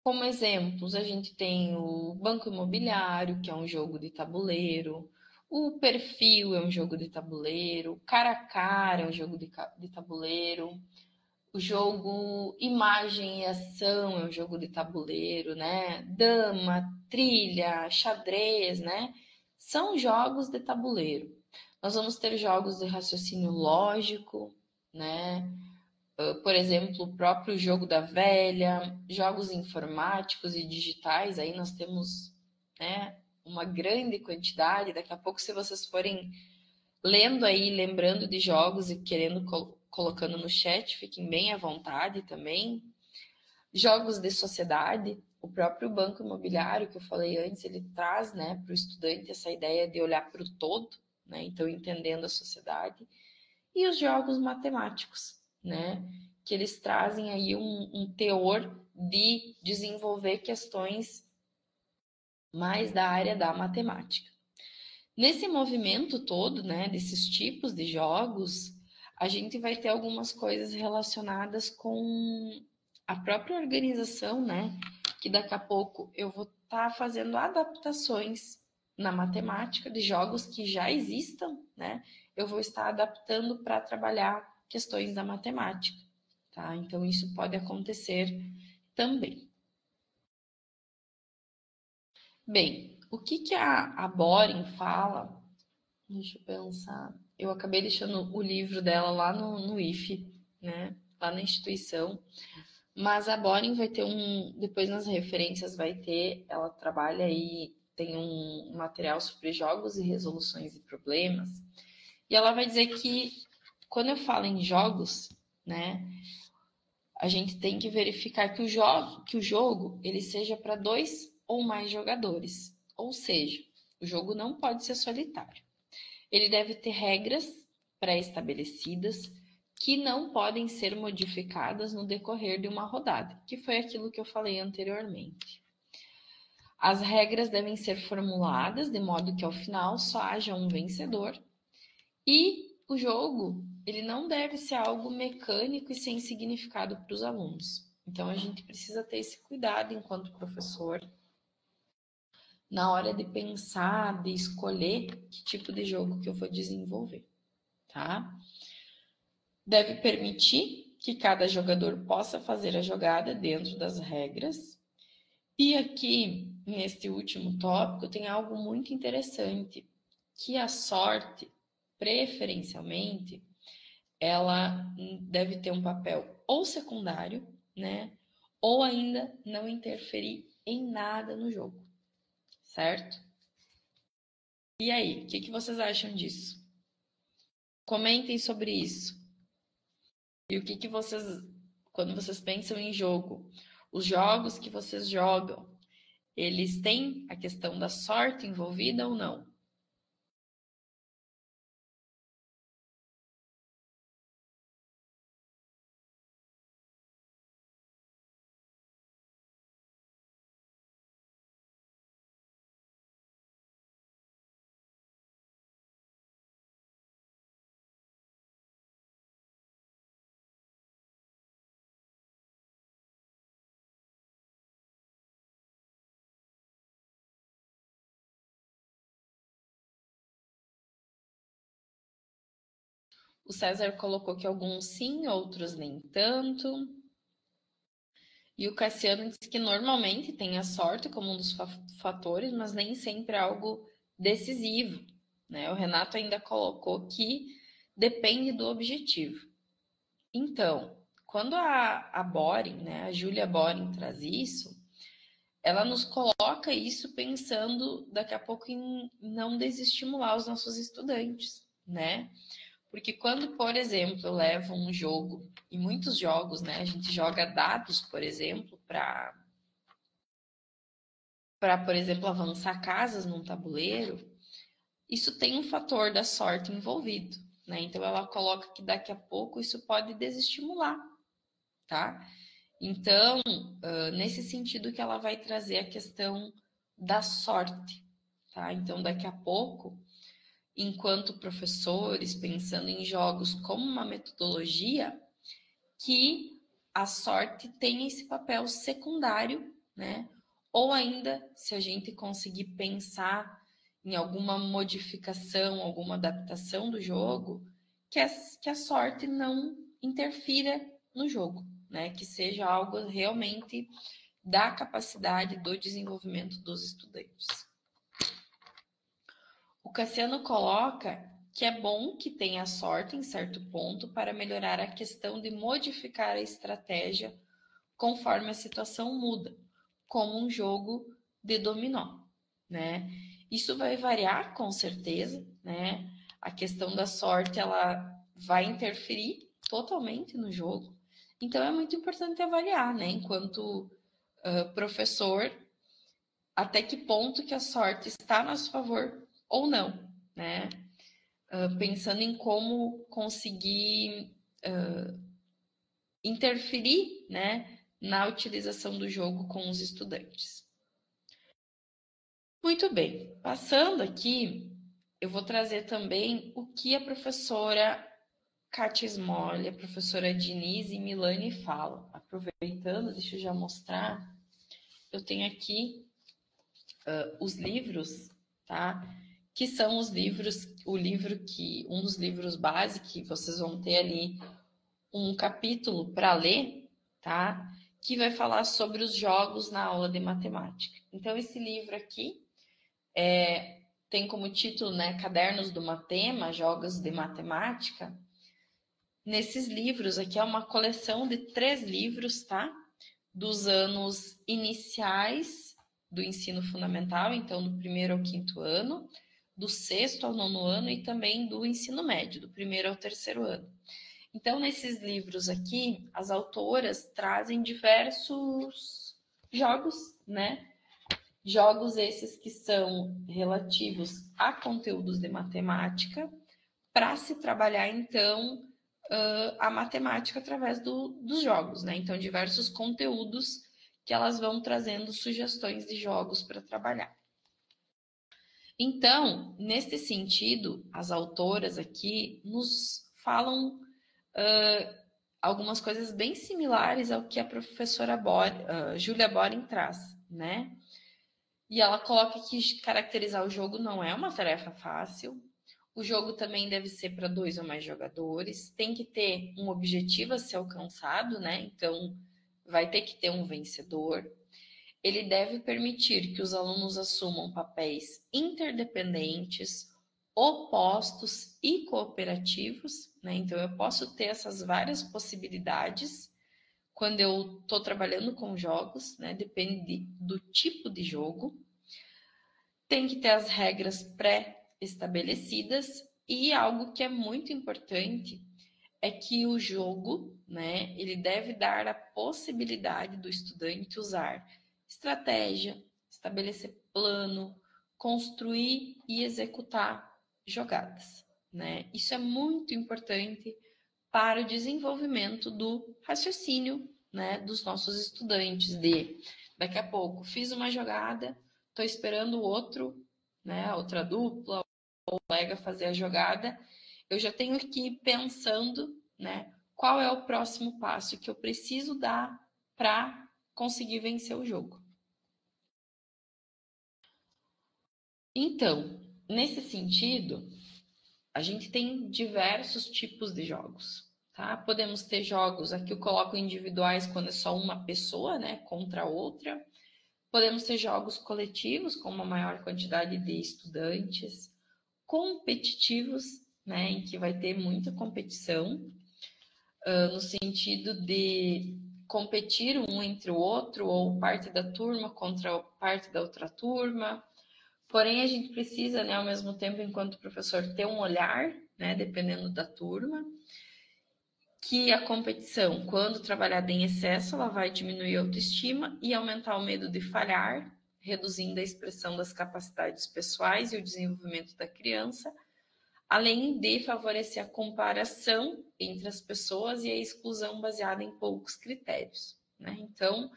Como exemplos, a gente tem o Banco Imobiliário, que é um jogo de tabuleiro, o Perfil é um jogo de tabuleiro, Cara a Cara é um jogo de tabuleiro, o jogo Imagem e Ação é um jogo de tabuleiro, né? Dama, Trilha, Xadrez, né? São jogos de tabuleiro. Nós vamos ter jogos de raciocínio lógico, né? Por exemplo, o próprio jogo da velha, jogos informáticos e digitais, aí nós temos, né, uma grande quantidade. Daqui a pouco, se vocês forem lendo aí, lembrando de jogos e querendo colocando no chat, fiquem bem à vontade também. Jogos de sociedade, o próprio Banco Imobiliário que eu falei antes, ele traz, né, para o estudante essa ideia de olhar para o todo, né, então entendendo a sociedade. E os jogos matemáticos, né, que eles trazem aí um teor de desenvolver questões mais da área da matemática. Nesse movimento todo, né, desses tipos de jogos, a gente vai ter algumas coisas relacionadas com a própria organização, né, que daqui a pouco eu vou estar fazendo adaptações na matemática de jogos que já existam, né, eu vou estar adaptando para trabalhar questões da matemática, tá? Então, isso pode acontecer também. Bem, o que a Boring fala? Deixa eu pensar. Eu acabei deixando o livro dela lá no IFE, né? Lá na instituição. Mas a Boring vai ter depois nas referências vai ter, ela trabalha aí, tem um material sobre jogos e resoluções de problemas. E ela vai dizer que quando eu falo em jogos, né, a gente tem que verificar que o jogo ele seja para 2 ou mais jogadores. Ou seja, o jogo não pode ser solitário. Ele deve ter regras pré-estabelecidas que não podem ser modificadas no decorrer de uma rodada, que foi aquilo que eu falei anteriormente. As regras devem ser formuladas de modo que ao final só haja um vencedor e o jogo ele não deve ser algo mecânico e sem significado para os alunos. Então a gente precisa ter esse cuidado enquanto professor na hora de pensar, de escolher que tipo de jogo que eu vou desenvolver, tá? Deve permitir que cada jogador possa fazer a jogada dentro das regras. E aqui, neste último tópico, tem algo muito interessante, que a sorte, preferencialmente, ela deve ter um papel ou secundário, né? Ou ainda não interferir em nada no jogo, certo? E aí, o que vocês acham disso? Comentem sobre isso. E o que vocês, quando vocês pensam em jogo, os jogos que vocês jogam, eles têm a questão da sorte envolvida ou não? O César colocou que alguns sim, outros nem tanto. E o Cassiano disse que normalmente tem a sorte como um dos fatores, mas nem sempre é algo decisivo, né? O Renato ainda colocou que depende do objetivo. Então, quando a Boring, né, a Júlia Boring traz isso, ela nos coloca isso pensando daqui a pouco em não desestimular os nossos estudantes, né? Porque quando, por exemplo, eu levo um jogo, e muitos jogos, né, a gente joga dados, por exemplo, para, por exemplo, avançar casas num tabuleiro, isso tem um fator da sorte envolvido, né? Então ela coloca que daqui a pouco isso pode desestimular, tá? Então, nesse sentido que ela vai trazer a questão da sorte, tá? Então, daqui a pouco, enquanto professores, pensando em jogos como uma metodologia, que a sorte tem esse papel secundário, né? Ou ainda, se a gente conseguir pensar em alguma modificação, alguma adaptação do jogo, que a sorte não interfira no jogo, né? Que seja algo realmente da capacidade do desenvolvimento dos estudantes. O Cassiano coloca que é bom que tenha sorte em certo ponto para melhorar a questão de modificar a estratégia conforme a situação muda, como um jogo de dominó, né? Isso vai variar com certeza, né? A questão da sorte, ela vai interferir totalmente no jogo. Então, é muito importante avaliar, né? Enquanto professor, até que ponto que a sorte está a nosso favor ou não, né? Pensando em como conseguir interferir, né, na utilização do jogo com os estudantes. Muito bem, passando aqui, eu vou trazer também o que a professora Kátia Smolli, a professora Denise e Milani falam. Aproveitando, deixa eu já mostrar, eu tenho aqui os livros, tá? Que são os livros, um dos livros base que vocês vão ter ali um capítulo para ler, tá? Que vai falar sobre os jogos na aula de matemática. Então, esse livro aqui tem como título, né, Cadernos do Matema, Jogos de Matemática. Nesses livros aqui é uma coleção de 3 livros, tá? Dos anos iniciais do ensino fundamental, então do 1º ao 5º ano, do 6º ao 9º ano e também do ensino médio, do 1º ao 3º ano. Então, nesses livros aqui, as autoras trazem diversos jogos, né? Jogos esses que são relativos a conteúdos de matemática, para se trabalhar, então, a matemática através dos jogos, né? Então, diversos conteúdos que elas vão trazendo sugestões de jogos para trabalhar. Então, nesse sentido, as autoras aqui nos falam algumas coisas bem similares ao que a professora Júlia Boring traz, né? E ela coloca que caracterizar o jogo não é uma tarefa fácil. O jogo também deve ser para 2 ou mais jogadores. Tem que ter um objetivo a ser alcançado, né? Então, vai ter que ter um vencedor. Ele deve permitir que os alunos assumam papéis interdependentes, opostos e cooperativos, né? Então, eu posso ter essas várias possibilidades quando eu estou trabalhando com jogos, né? Depende do tipo de jogo. Tem que ter as regras pré-estabelecidas e algo que é muito importante é que o jogo, né? Ele deve dar a possibilidade do estudante usar estratégia, estabelecer plano, construir e executar jogadas, né? Isso é muito importante para o desenvolvimento do raciocínio, né, dos nossos estudantes, daqui a pouco fiz uma jogada, estou esperando o outro, né, a outra dupla, o colega fazer a jogada, eu já tenho que ir pensando, né, qual é o próximo passo que eu preciso dar para conseguir vencer o jogo. Então, nesse sentido, a gente tem diversos tipos de jogos, tá? Podemos ter jogos, aqui eu coloco individuais quando é só uma pessoa, né, contra outra. Podemos ter jogos coletivos com uma maior quantidade de estudantes, competitivos, né, em que vai ter muita competição, no sentido de competir um entre o outro, ou parte da turma contra parte da outra turma. Porém, a gente precisa, né, ao mesmo tempo, enquanto professor, ter um olhar, né, dependendo da turma, que a competição, quando trabalhada em excesso, ela vai diminuir a autoestima e aumentar o medo de falhar, reduzindo a expressão das capacidades pessoais e o desenvolvimento da criança, além de favorecer a comparação entre as pessoas e a exclusão baseada em poucos critérios, né? Então,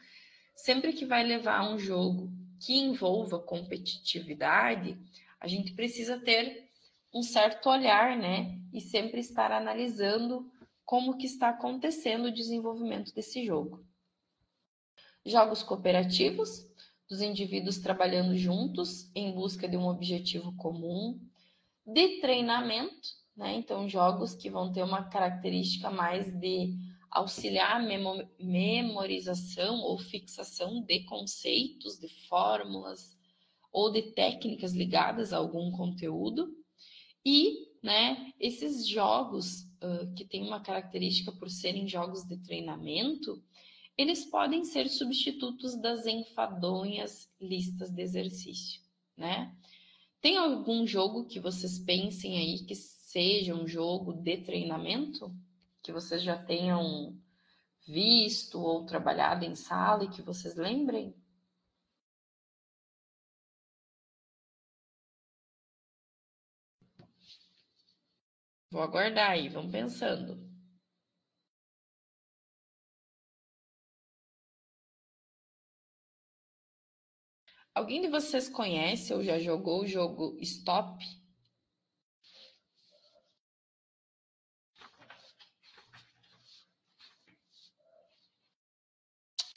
sempre que vai levar um jogo que envolva competitividade, a gente precisa ter um certo olhar, né? E sempre estar analisando como que está acontecendo o desenvolvimento desse jogo. Jogos cooperativos, dos indivíduos trabalhando juntos em busca de um objetivo comum. De treinamento, né? Então, jogos que vão ter uma característica mais de auxiliar a memorização ou fixação de conceitos, de fórmulas ou de técnicas ligadas a algum conteúdo. E, né, esses jogos que têm uma característica por serem jogos de treinamento, eles podem ser substitutos das enfadonhas listas de exercício, né? Tem algum jogo que vocês pensem aí que seja um jogo de treinamento? Que vocês já tenham visto ou trabalhado em sala e que vocês lembrem? Vou aguardar aí, vão pensando. Alguém de vocês conhece ou já jogou o jogo Stop?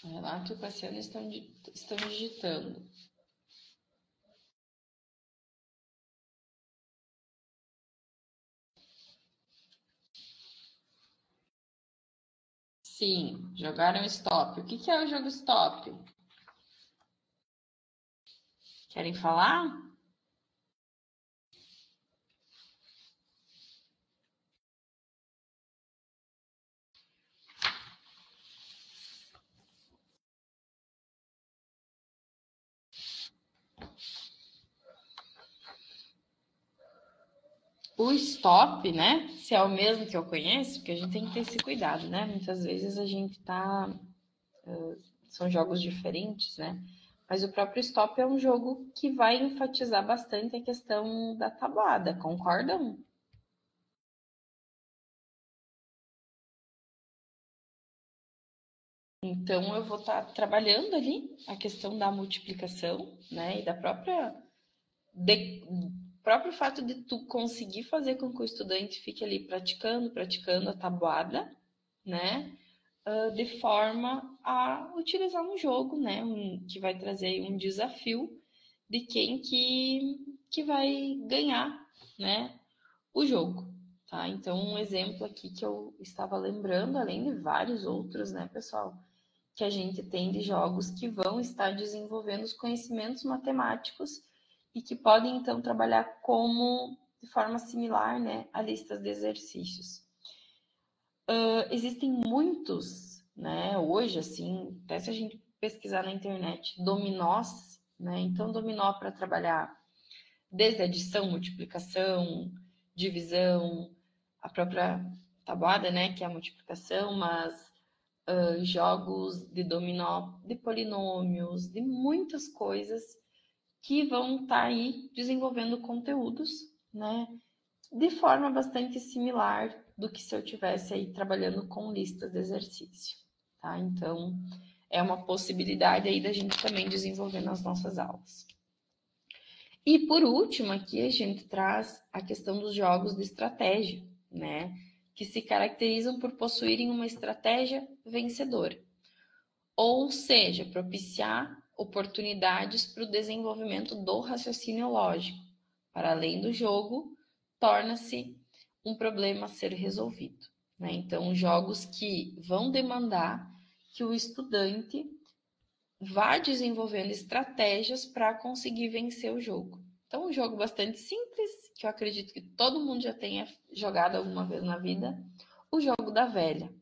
Renato e o Cassiano estão digitando. Sim, jogaram Stop. O que é o jogo Stop? Querem falar? O stop, né? Se é o mesmo que eu conheço, porque a gente tem que ter esse cuidado, né? Muitas vezes a gente tá. São jogos diferentes, né? Mas o próprio stop é um jogo que vai enfatizar bastante a questão da tabuada, concordam? Então eu vou estar trabalhando ali a questão da multiplicação, né? E da próprio fato de tu conseguir fazer com que o estudante fique ali praticando a tabuada, né? De forma a utilizar um jogo, né? Que vai trazer um desafio de quem que vai ganhar, né? O jogo, tá? Então, um exemplo aqui que eu estava lembrando, além de vários outros, né, pessoal? Que a gente tem de jogos que vão estar desenvolvendo os conhecimentos matemáticos e que podem, então, trabalhar como de forma similar, né, a listas de exercícios. Existem muitos, né, hoje, assim, até se a gente pesquisar na internet, dominós, né, então dominó para trabalhar desde adição, multiplicação, divisão, a própria tabuada, né, que é a multiplicação, mas jogos de dominó, de polinômios, de muitas coisas que vão estar aí desenvolvendo conteúdos, né, de forma bastante similar do que se eu tivesse aí trabalhando com listas de exercício, tá? Então, é uma possibilidade aí da gente também desenvolver nas nossas aulas. E por último, aqui a gente traz a questão dos jogos de estratégia, né? Que se caracterizam por possuírem uma estratégia vencedora. Ou seja, propiciar oportunidades para o desenvolvimento do raciocínio lógico. Para além do jogo, torna-se um problema a ser resolvido, né? Então, jogos que vão demandar que o estudante vá desenvolvendo estratégias para conseguir vencer o jogo. Então, um jogo bastante simples, que eu acredito que todo mundo já tenha jogado alguma vez na vida, o jogo da velha,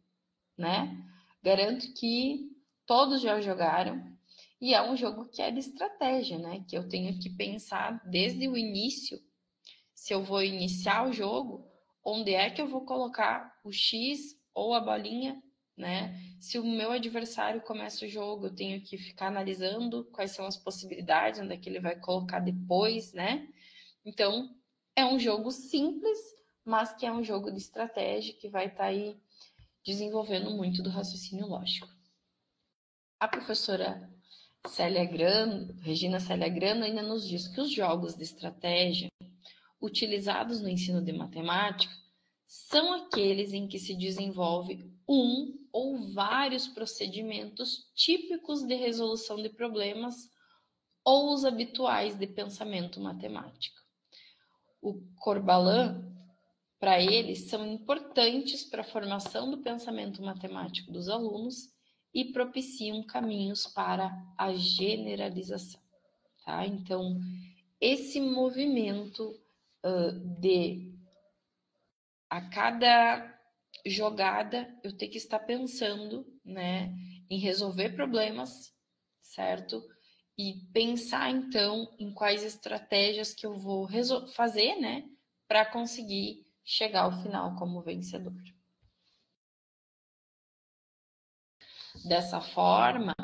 né? Garanto que todos já jogaram, e é um jogo que é de estratégia, né? Que eu tenho que pensar desde o início, se eu vou iniciar o jogo, onde é que eu vou colocar o X ou a bolinha, né? Se o meu adversário começa o jogo, eu tenho que ficar analisando quais são as possibilidades, onde é que ele vai colocar depois, né? Então, é um jogo simples, mas que é um jogo de estratégia que vai estar aí desenvolvendo muito do raciocínio lógico. A professora Regina Célia Grano ainda nos diz que os jogos de estratégia utilizados no ensino de matemática são aqueles em que se desenvolve um ou vários procedimentos típicos de resolução de problemas ou os habituais de pensamento matemático. O Corbalan, para eles, são importantes para a formação do pensamento matemático dos alunos e propiciam caminhos para a generalização. Tá? Então, esse movimento de a cada jogada eu ter que estar pensando, né, em resolver problemas, certo? E pensar então em quais estratégias que eu vou fazer, né, para conseguir chegar ao final como vencedor. Dessa forma,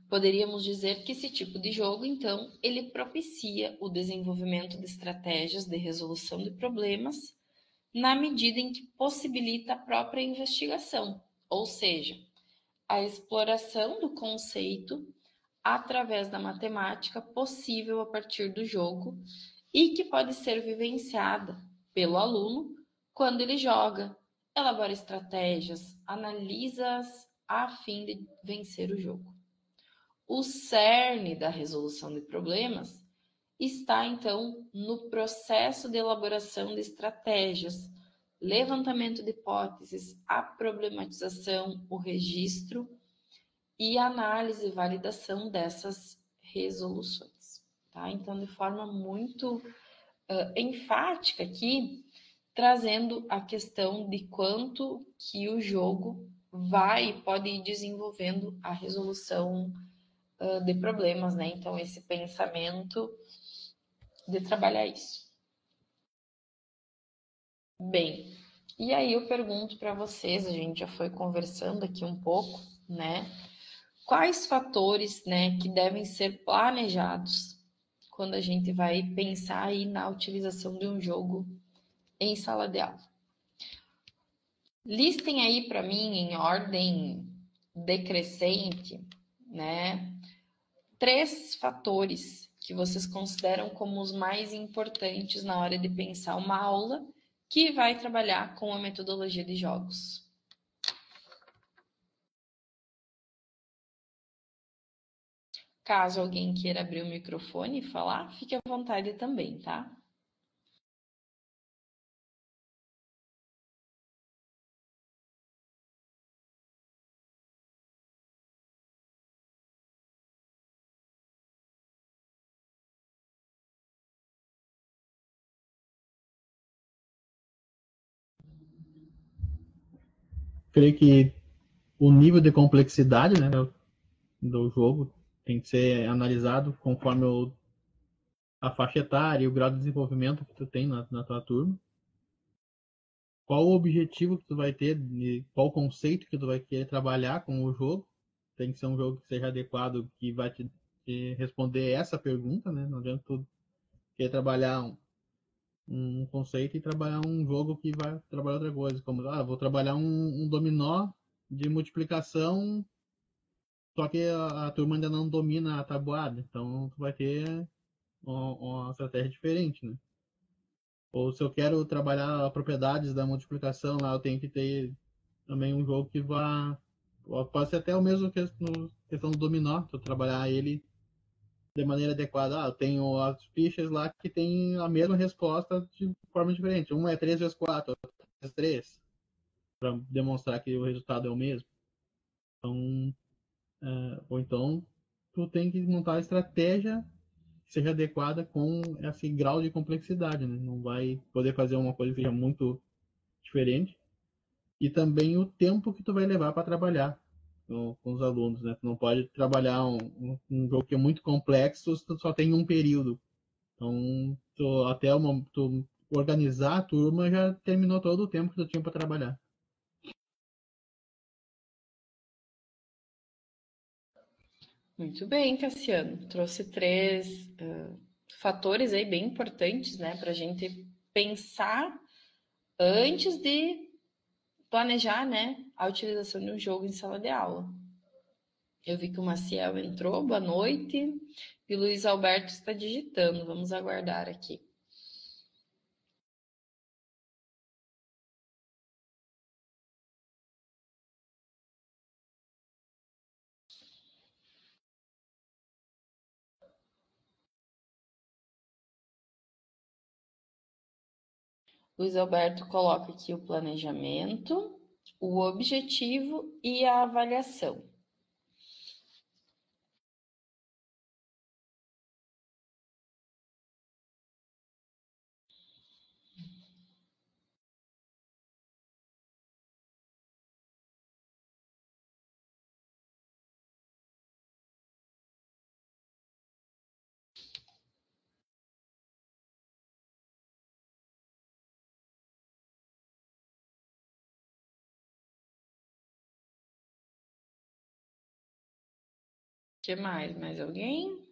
poderíamos dizer que esse tipo de jogo, então, ele propicia o desenvolvimento de estratégias de resolução de problemas na medida em que possibilita a própria investigação, ou seja, a exploração do conceito através da matemática possível a partir do jogo e que pode ser vivenciada pelo aluno quando ele joga, elabora estratégias, analisa-as a fim de vencer o jogo. O cerne da resolução de problemas está, então, no processo de elaboração de estratégias, levantamento de hipóteses, a problematização, o registro e análise e validação dessas resoluções. Tá? Então, de forma muito enfática aqui, trazendo a questão de quanto que o jogo pode ir desenvolvendo a resolução de problemas, né? Então, esse pensamento de trabalhar isso. Bem, e aí eu pergunto para vocês, a gente já foi conversando aqui um pouco, né? Quais fatores, né, que devem ser planejados quando a gente vai pensar aí na utilização de um jogo em sala de aula? Listem aí para mim em ordem decrescente, né, 3 fatores que vocês consideram como os mais importantes na hora de pensar uma aula que vai trabalhar com a metodologia de jogos. Caso alguém queira abrir o microfone e falar, fique à vontade também, tá? Creio que o nível de complexidade, né, do jogo tem que ser analisado conforme a faixa etária e o grau de desenvolvimento que tu tem na tua turma. Qual o objetivo que tu vai ter, qual o conceito que tu vai querer trabalhar com o jogo. Tem que ser um jogo que seja adequado, que vai te responder essa pergunta, né? Não adianta tu querer trabalhar um conceito e trabalhar um jogo que vai trabalhar outra coisa, como vou trabalhar um dominó de multiplicação, só que a turma ainda não domina a tabuada, então tu vai ter uma estratégia diferente, né? Ou se eu quero trabalhar propriedades da multiplicação lá, eu tenho que ter também um jogo que vá. Pode ser até o mesmo questão do dominó, se eu trabalhar ele de maneira adequada. Eu tenho as fichas lá que tem a mesma resposta de forma diferente. Um é 3 vezes 4, outro é 3 vezes 3, para demonstrar que o resultado é o mesmo. Então, ou então, tu tem que montar a estratégia que seja adequada com esse grau de complexidade, né? Não vai poder fazer uma coisa que seja muito diferente. E também o tempo que tu vai levar para trabalhar com os alunos, né? Tu não pode trabalhar um jogo que é muito complexo se tu só tem um período. Então, até tu organizar a turma já terminou todo o tempo que tu tinha para trabalhar. Muito bem, Cassiano. Trouxe 3 fatores aí bem importantes, né, para a gente pensar antes de planejar, né, a utilização de um jogo em sala de aula. Eu vi que o Maciel entrou, boa noite. E o Luiz Alberto está digitando, vamos aguardar aqui. Luiz Alberto coloca aqui o planejamento, o objetivo e a avaliação. O que mais? Mais alguém?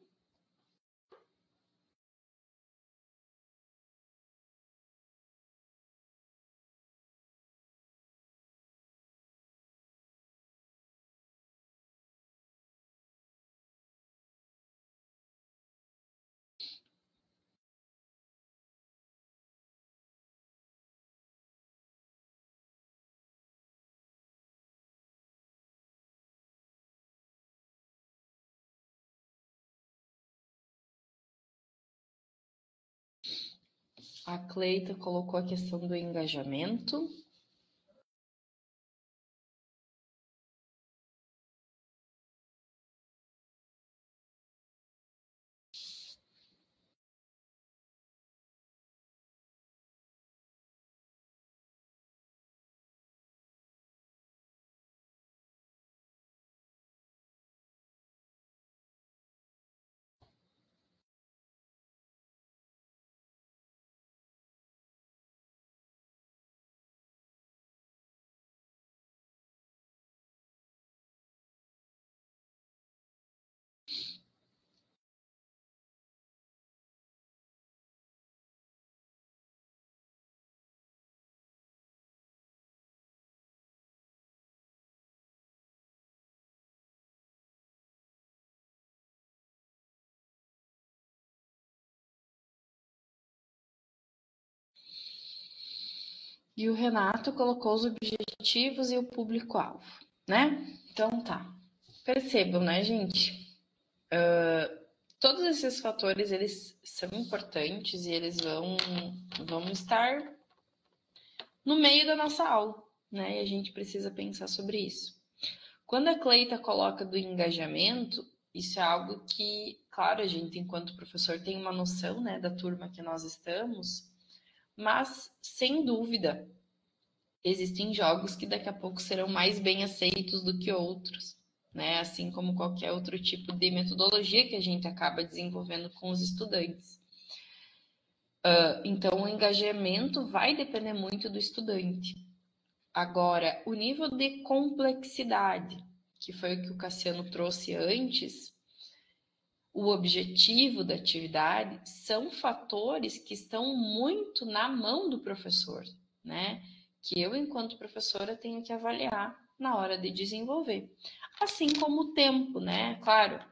A Cleita colocou a questão do engajamento. E o Renato colocou os objetivos e o público-alvo, né? Então tá. Percebam, né, gente? Todos esses fatores, eles são importantes e eles vão estar no meio da nossa aula, né? E a gente precisa pensar sobre isso. Quando a Cleita coloca do engajamento, isso é algo que, claro, a gente, enquanto professor, tem uma noção, né, da turma que nós estamos, mas, sem dúvida, existem jogos que daqui a pouco serão mais bem aceitos do que outros, né? Assim como qualquer outro tipo de metodologia que a gente acaba desenvolvendo com os estudantes. Então, o engajamento vai depender muito do estudante. Agora, o nível de complexidade, que foi o que o Cassiano trouxe antes, o objetivo da atividade, são fatores que estão muito na mão do professor, né? Que eu, enquanto professora, tenho que avaliar na hora de desenvolver. Assim como o tempo, né? Claro,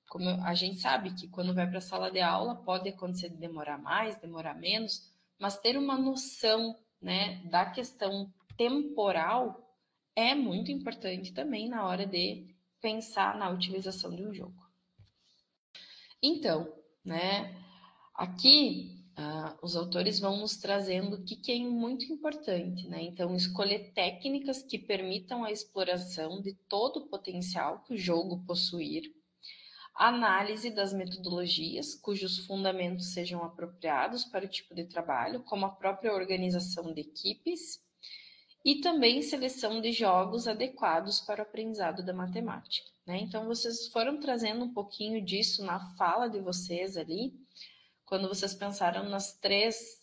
como a gente sabe que quando vai para a sala de aula pode acontecer de demorar mais, demorar menos, mas ter uma noção, né, da questão temporal é muito importante também na hora de pensar na utilização de um jogo. Então, né, aqui os autores vão nos trazendo o que é muito importante, né? Então, escolher técnicas que permitam a exploração de todo o potencial que o jogo possuir, análise das metodologias cujos fundamentos sejam apropriados para o tipo de trabalho, como a própria organização de equipes, e também seleção de jogos adequados para o aprendizado da matemática, né? Então, vocês foram trazendo um pouquinho disso na fala de vocês ali, quando vocês pensaram nas três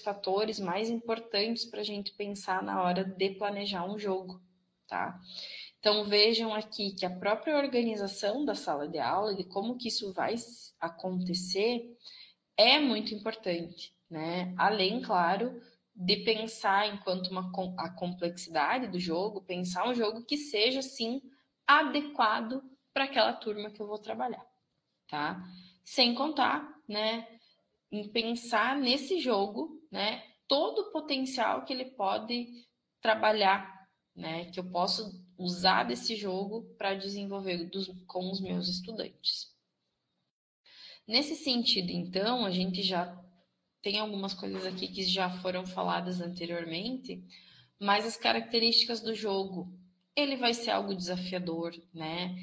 fatores mais importantes para a gente pensar na hora de planejar um jogo, tá? Então, vejam aqui que a própria organização da sala de aula, de como que isso vai acontecer, é muito importante, né? Além, claro, de pensar enquanto a complexidade do jogo, pensar um jogo que seja, sim, adequado para aquela turma que eu vou trabalhar, tá? Sem contar, né, em pensar nesse jogo, né, todo o potencial que ele pode trabalhar, né, que eu posso usar desse jogo para desenvolver com os meus estudantes. Nesse sentido, então, a gente já tem algumas coisas aqui que já foram faladas anteriormente, mas as características do jogo, ele vai ser algo desafiador, né?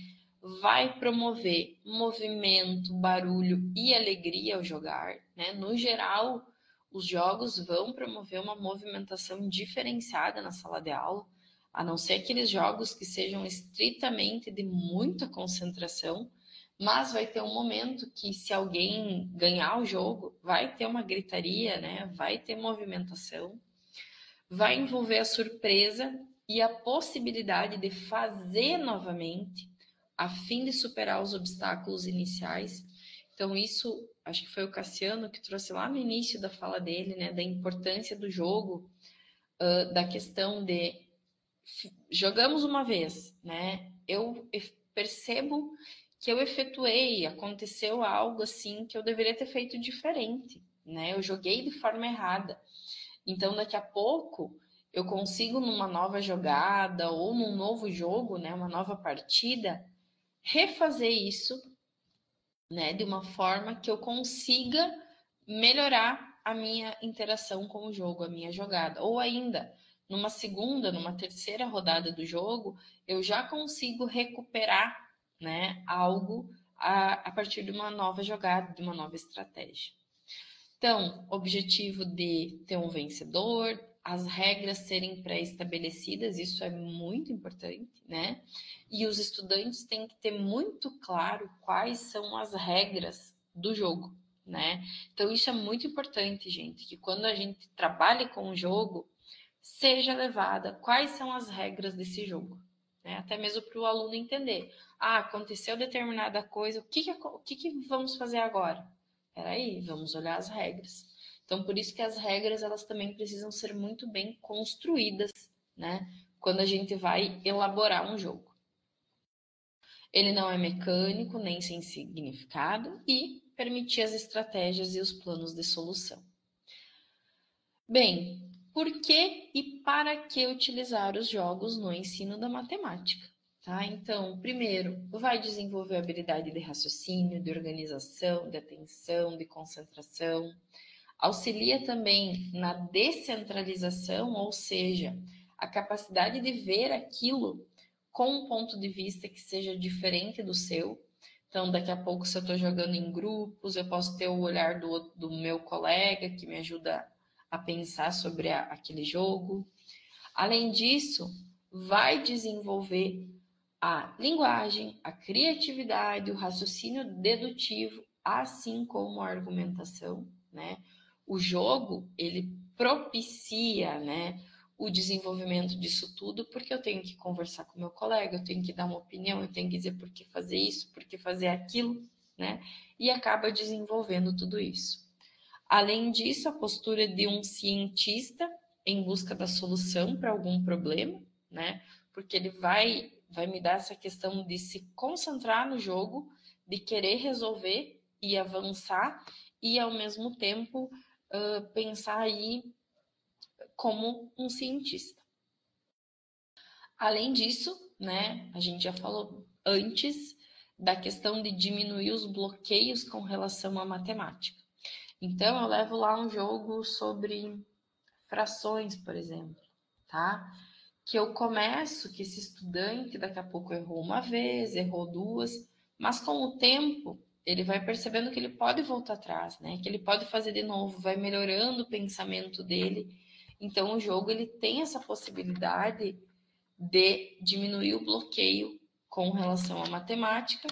Vai promover movimento, barulho e alegria ao jogar, né? No geral, os jogos vão promover uma movimentação diferenciada na sala de aula, a não ser aqueles jogos que sejam estritamente de muita concentração, mas vai ter um momento que, se alguém ganhar o jogo, vai ter uma gritaria, né? Vai ter movimentação, vai envolver a surpresa e a possibilidade de fazer novamente, a fim de superar os obstáculos iniciais. Então, isso, acho que foi o Cassiano que trouxe lá no início da fala dele, né? Da importância do jogo, da questão de jogamos uma vez, né? Eu percebo que eu efetuei, aconteceu algo assim que eu deveria ter feito diferente, né? Eu joguei de forma errada. Então, daqui a pouco, eu consigo, numa nova jogada ou num novo jogo, né, uma nova partida, refazer isso, né, de uma forma que eu consiga melhorar a minha interação com o jogo, a minha jogada. Ou ainda, numa segunda, numa terceira rodada do jogo, eu já consigo recuperar, né, algo a partir de uma nova jogada, de uma nova estratégia. Então, objetivo de ter um vencedor, as regras serem pré-estabelecidas, isso é muito importante, né? E os estudantes têm que ter muito claro quais são as regras do jogo, né? Então, isso é muito importante, gente, que quando a gente trabalha com o jogo, seja levada quais são as regras desse jogo, né? Até mesmo para o aluno entender. Ah, aconteceu determinada coisa, o que vamos fazer agora? Peraí, vamos olhar as regras. Então, por isso que as regras, elas também precisam ser muito bem construídas, né? Quando a gente vai elaborar um jogo. Ele não é mecânico, nem sem significado e permitir as estratégias e os planos de solução. Bem, por que e para que utilizar os jogos no ensino da matemática? Tá? Então, primeiro, vai desenvolver a habilidade de raciocínio, de organização, de atenção, de concentração. Auxilia também na descentralização, ou seja, a capacidade de ver aquilo com um ponto de vista que seja diferente do seu. Então, daqui a pouco, se eu estou jogando em grupos, eu posso ter o olhar do meu colega, que me ajuda a pensar sobre aquele jogo. Além disso, vai desenvolver a linguagem, a criatividade, o raciocínio dedutivo, assim como a argumentação, né? O jogo, ele propicia, né, o desenvolvimento disso tudo, porque eu tenho que conversar com meu colega, eu tenho que dar uma opinião, eu tenho que dizer por que fazer isso, por que fazer aquilo, né? E acaba desenvolvendo tudo isso. Além disso, a postura de um cientista em busca da solução para algum problema, né? Porque ele vai me dar essa questão de se concentrar no jogo, de querer resolver e avançar, e ao mesmo tempo pensar aí como um cientista. Além disso, né, a gente já falou antes da questão de diminuir os bloqueios com relação à matemática. Então, eu levo lá um jogo sobre frações, por exemplo, tá? Que eu começo, que esse estudante daqui a pouco errou uma vez, errou duas, mas com o tempo ele vai percebendo que ele pode voltar atrás, né? Que ele pode fazer de novo, vai melhorando o pensamento dele. Então, o jogo ele tem essa possibilidade de diminuir o bloqueio com relação à matemática,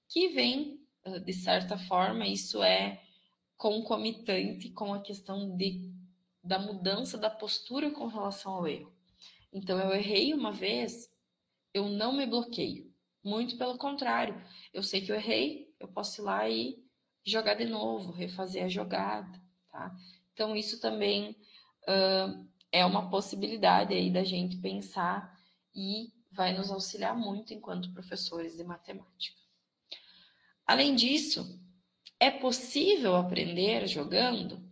que vem, de certa forma, isso é concomitante com a questão da mudança da postura com relação ao erro. Então, eu errei uma vez, eu não me bloqueio. Muito pelo contrário, eu sei que eu errei, eu posso ir lá e jogar de novo, refazer a jogada, tá? Então, isso também é uma possibilidade aí da gente pensar e vai nos auxiliar muito enquanto professores de matemática. Além disso, é possível aprender jogando?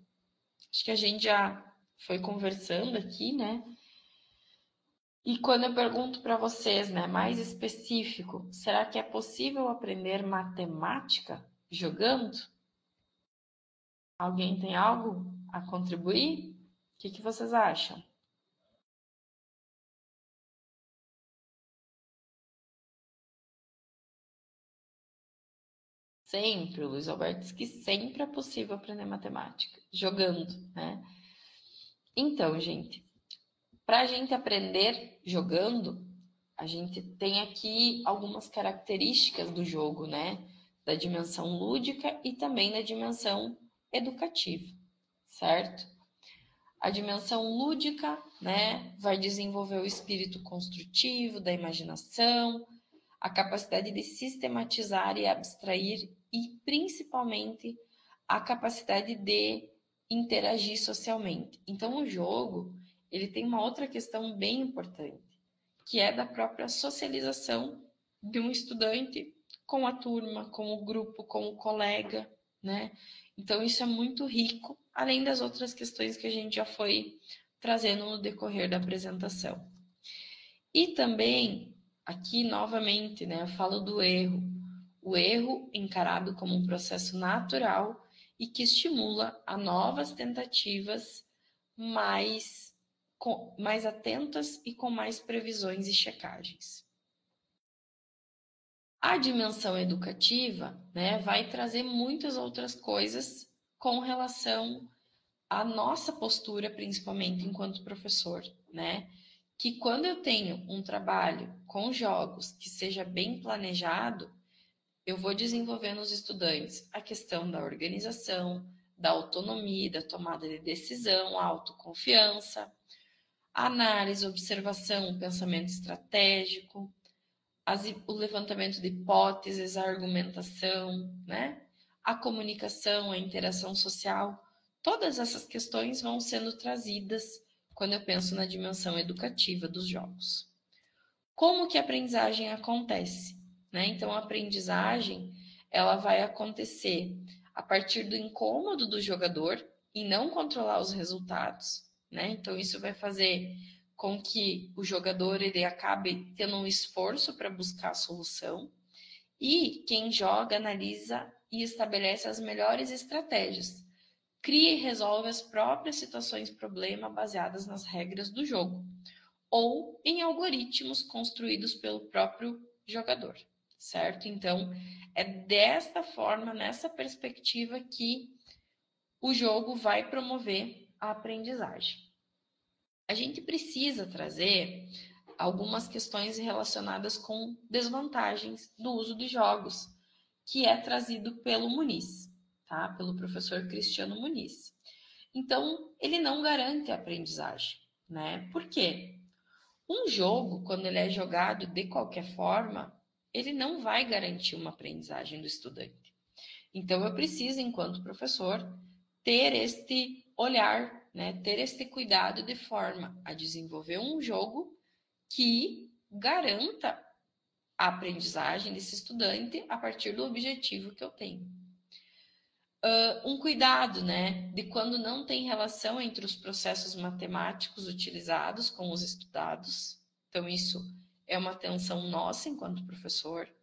Acho que a gente já foi conversando aqui, né? E quando eu pergunto para vocês, né, mais específico, será que é possível aprender matemática jogando? Alguém tem algo a contribuir? O que vocês acham? Sempre, o Luiz Alberto diz que sempre é possível aprender matemática, jogando, né? Então, gente, para a gente aprender jogando, a gente tem aqui algumas características do jogo, né? Da dimensão lúdica e também da dimensão educativa, certo? A dimensão lúdica, né, vai desenvolver o espírito construtivo da imaginação, a capacidade de sistematizar e abstrair e, principalmente, a capacidade de interagir socialmente. Então, o jogo, ele tem uma outra questão bem importante, que é da própria socialização de um estudante com a turma, com o grupo, com o colega, né? Então, isso é muito rico, além das outras questões que a gente já foi trazendo no decorrer da apresentação. E também, aqui novamente, né, eu falo do erro. O erro encarado como um processo natural e que estimula a novas tentativas mais atentas e com mais previsões e checagens. A dimensão educativa, né, vai trazer muitas outras coisas com relação à nossa postura, principalmente enquanto professor, né? Que quando eu tenho um trabalho com jogos que seja bem planejado, eu vou desenvolver nos estudantes a questão da organização, da autonomia, da tomada de decisão, a autoconfiança, a análise, observação, pensamento estratégico, o levantamento de hipóteses, a argumentação, né? A comunicação, a interação social, todas essas questões vão sendo trazidas quando eu penso na dimensão educativa dos jogos. Como que a aprendizagem acontece? Né? Então, a aprendizagem ela vai acontecer a partir do incômodo do jogador em não controlar os resultados. Né? Então, isso vai fazer com que o jogador ele acabe tendo um esforço para buscar a solução e quem joga analisa e estabelece as melhores estratégias. Cria e resolve as próprias situações problema baseadas nas regras do jogo ou em algoritmos construídos pelo próprio jogador, certo? Então, é desta forma, nessa perspectiva que o jogo vai promover a aprendizagem. A gente precisa trazer algumas questões relacionadas com desvantagens do uso de jogos, que é trazido pelo Muniz, tá? Pelo professor Cristiano Muniz. Então, ele não garante a aprendizagem, né? Por quê? Um jogo, quando ele é jogado de qualquer forma, ele não vai garantir uma aprendizagem do estudante. Então, eu preciso, enquanto professor, ter este olhar, né, ter este cuidado de forma a desenvolver um jogo que garanta a aprendizagem desse estudante a partir do objetivo que eu tenho. Um cuidado, né, de quando não tem relação entre os processos matemáticos utilizados com os estudados. Então, isso é uma atenção nossa enquanto professor.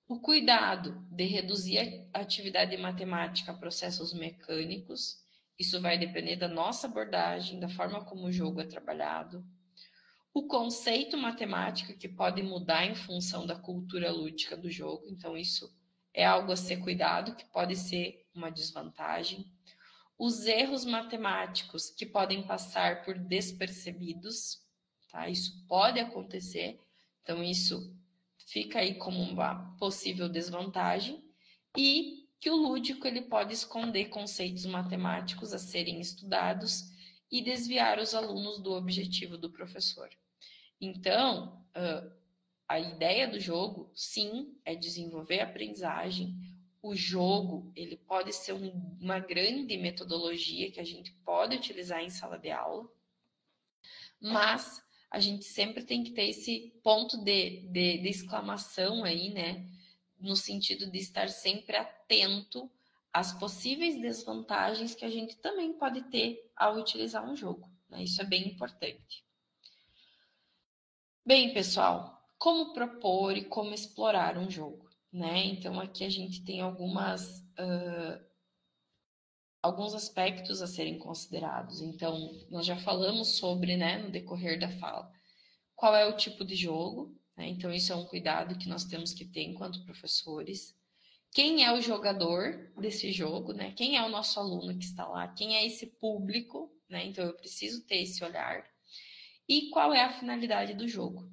O cuidado de reduzir a atividade matemática a processos mecânicos. Isso vai depender da nossa abordagem, da forma como o jogo é trabalhado. O conceito matemático que pode mudar em função da cultura lúdica do jogo. Então, isso é algo a ser cuidado, que pode ser uma desvantagem. Os erros matemáticos que podem passar por despercebidos, tá? Isso pode acontecer, então isso fica aí como uma possível desvantagem. E que o lúdico ele pode esconder conceitos matemáticos a serem estudados e desviar os alunos do objetivo do professor. Então, a ideia do jogo, sim, é desenvolver a aprendizagem. O jogo, ele pode ser uma grande metodologia que a gente pode utilizar em sala de aula, mas a gente sempre tem que ter esse ponto de exclamação aí, né? No sentido de estar sempre atento às possíveis desvantagens que a gente também pode ter ao utilizar um jogo, né? Isso é bem importante. Bem, pessoal, como propor e como explorar um jogo, né? Então, aqui a gente tem alguns aspectos a serem considerados. Então, nós já falamos sobre, né, no decorrer da fala, qual é o tipo de jogo, né? Então, isso é um cuidado que nós temos que ter enquanto professores. Quem é o jogador desse jogo, né? Quem é o nosso aluno que está lá? Quem é esse público, né? Então, eu preciso ter esse olhar. E qual é a finalidade do jogo?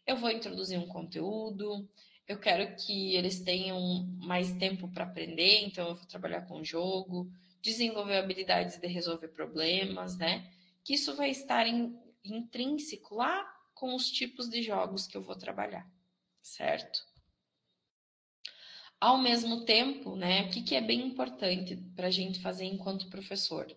Eu vou introduzir um conteúdo, eu quero que eles tenham mais tempo para aprender, então eu vou trabalhar com o jogo, desenvolver habilidades de resolver problemas, né? Que isso vai estar intrínseco lá com os tipos de jogos que eu vou trabalhar, certo? Ao mesmo tempo, né, o que é bem importante para a gente fazer enquanto professor?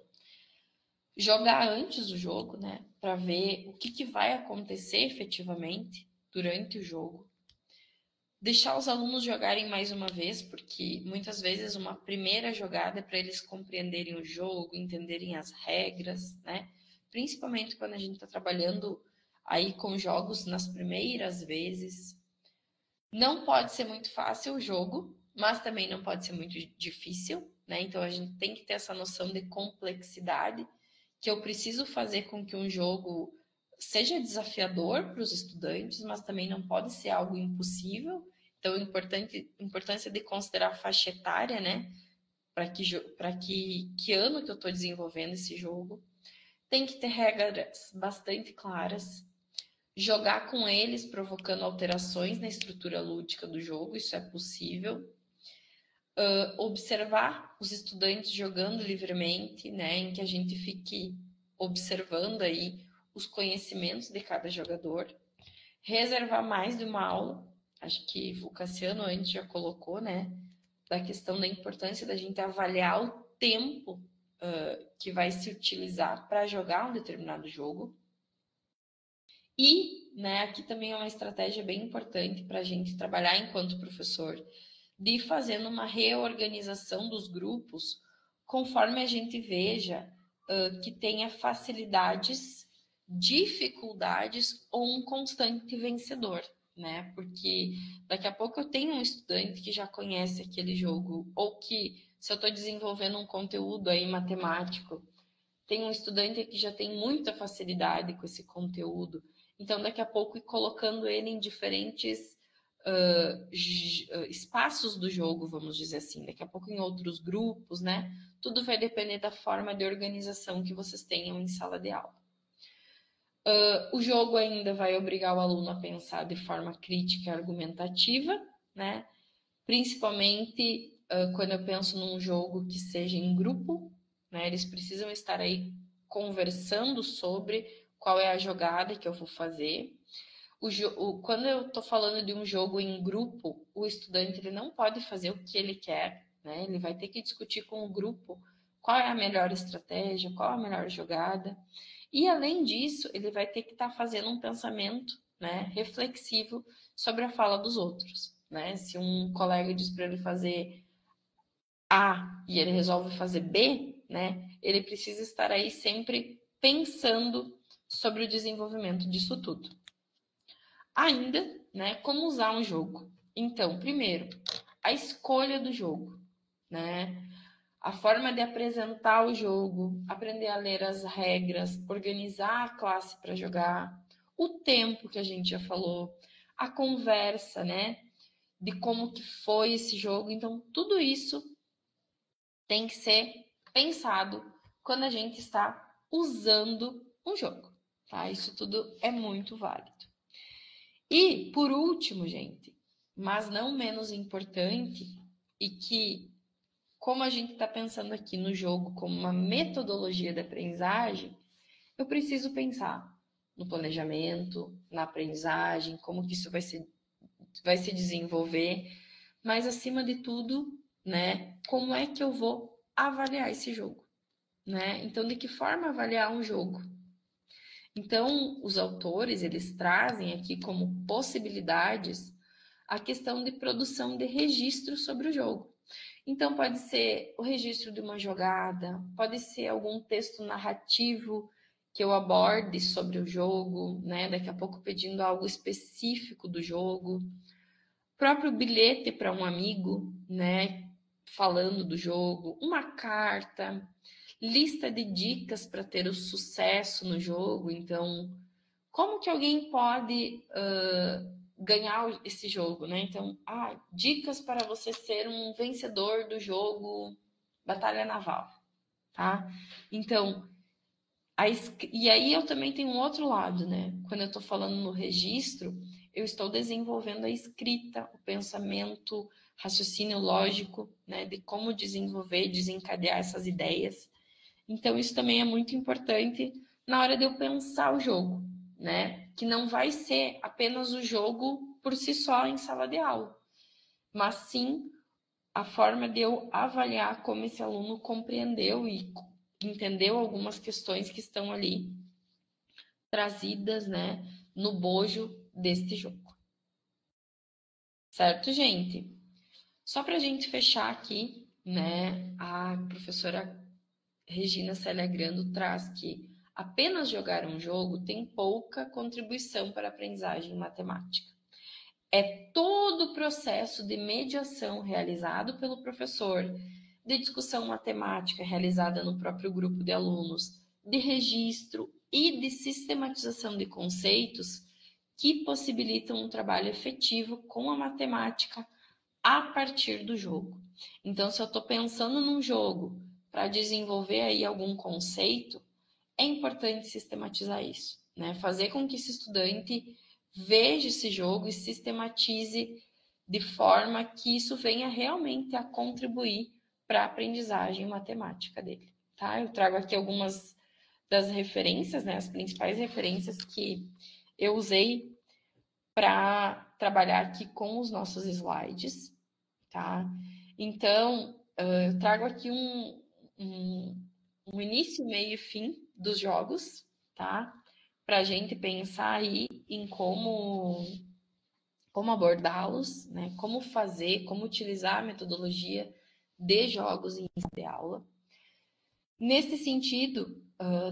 Jogar antes do jogo, né, para ver o que vai acontecer efetivamente durante o jogo. Deixar os alunos jogarem mais uma vez, porque muitas vezes uma primeira jogada é para eles compreenderem o jogo, entenderem as regras, né? Principalmente quando a gente está trabalhando aí com jogos nas primeiras vezes. Não pode ser muito fácil o jogo, mas também não pode ser muito difícil, né? Então a gente tem que ter essa noção de complexidade, que eu preciso fazer com que um jogo seja desafiador para os estudantes, mas também não pode ser algo impossível. Então, importância de considerar a faixa etária, né? Para que ano que eu estou desenvolvendo esse jogo. Tem que ter regras bastante claras. Jogar com eles, provocando alterações na estrutura lúdica do jogo, isso é possível. Observar os estudantes jogando livremente, né, em que a gente fique observando aí os conhecimentos de cada jogador. Reservar mais de uma aula, acho que o Cassiano antes já colocou, né, da questão da importância da gente avaliar o tempo que vai se utilizar para jogar um determinado jogo. E, né, aqui também é uma estratégia bem importante para a gente trabalhar enquanto professor, de ir fazendo uma reorganização dos grupos conforme a gente veja que tenha facilidades, dificuldades ou um constante vencedor, né? Porque daqui a pouco eu tenho um estudante que já conhece aquele jogo, ou que, se eu estou desenvolvendo um conteúdo aí matemático, tem um estudante que já tem muita facilidade com esse conteúdo. Então, daqui a pouco, ir colocando ele em diferentes espaços do jogo, vamos dizer assim, daqui a pouco em outros grupos, né? Tudo vai depender da forma de organização que vocês tenham em sala de aula. O jogo ainda vai obrigar o aluno a pensar de forma crítica e argumentativa, né? Principalmente quando eu penso num jogo que seja em grupo, né? Eles precisam estar aí conversando sobre qual é a jogada que eu vou fazer. Quando eu estou falando de um jogo em grupo, o estudante ele não pode fazer o que ele quer, né? Ele vai ter que discutir com o grupo qual é a melhor estratégia, qual a melhor jogada. E, além disso, ele vai ter que estar fazendo um pensamento, né, reflexivo sobre a fala dos outros, né? Se um colega diz para ele fazer A e ele resolve fazer B, né, ele precisa estar aí sempre pensando sobre o desenvolvimento disso tudo. Ainda, né, como usar um jogo? Então, primeiro, a escolha do jogo, né? A forma de apresentar o jogo, aprender a ler as regras, organizar a classe para jogar, o tempo que a gente já falou, a conversa, né? De como que foi esse jogo. Então, tudo isso tem que ser pensado quando a gente está usando um jogo, tá? Isso tudo é muito válido. E, por último, gente, mas não menos importante, e que, como a gente está pensando aqui no jogo como uma metodologia de aprendizagem, eu preciso pensar no planejamento, na aprendizagem, como que isso vai se desenvolver, mas, acima de tudo, né, como é que eu vou avaliar esse jogo, né? Então, de que forma avaliar um jogo? Então, os autores, eles trazem aqui como possibilidades a questão de produção de registro sobre o jogo. Então, pode ser o registro de uma jogada, pode ser algum texto narrativo que eu aborde sobre o jogo, né? Daqui a pouco pedindo algo específico do jogo. Próprio bilhete para um amigo, né? Falando do jogo, uma carta, lista de dicas para ter o sucesso no jogo. Então, como que alguém pode ganhar esse jogo, né? Então, dicas para você ser um vencedor do jogo Batalha Naval, tá? Então, e aí eu também tenho um outro lado, né? Quando eu estou falando no registro, eu estou desenvolvendo a escrita, o pensamento, raciocínio lógico, né? De como desenvolver, desencadear essas ideias. Então, isso também é muito importante na hora de eu pensar o jogo, né? Que não vai ser apenas o jogo por si só em sala de aula, mas sim a forma de eu avaliar como esse aluno compreendeu e entendeu algumas questões que estão ali trazidas, né, no bojo deste jogo. Certo, gente? Só para a gente fechar aqui, né, a professora Regina Célia Grando traz que apenas jogar um jogo tem pouca contribuição para a aprendizagem matemática. É todo o processo de mediação realizado pelo professor, de discussão matemática realizada no próprio grupo de alunos, de registro e de sistematização de conceitos que possibilitam um trabalho efetivo com a matemática a partir do jogo. Então, se eu estou pensando num jogo para desenvolver aí algum conceito, é importante sistematizar isso, né? Fazer com que esse estudante veja esse jogo e sistematize de forma que isso venha realmente a contribuir para a aprendizagem matemática dele, tá? Eu trago aqui algumas das referências, né? As principais referências que eu usei para trabalhar aqui com os nossos slides, tá? Então, eu trago aqui um início, meio e fim dos jogos, tá? Para a gente pensar aí em como abordá-los, né? Como fazer, como utilizar a metodologia de jogos em sala de aula. Nesse sentido,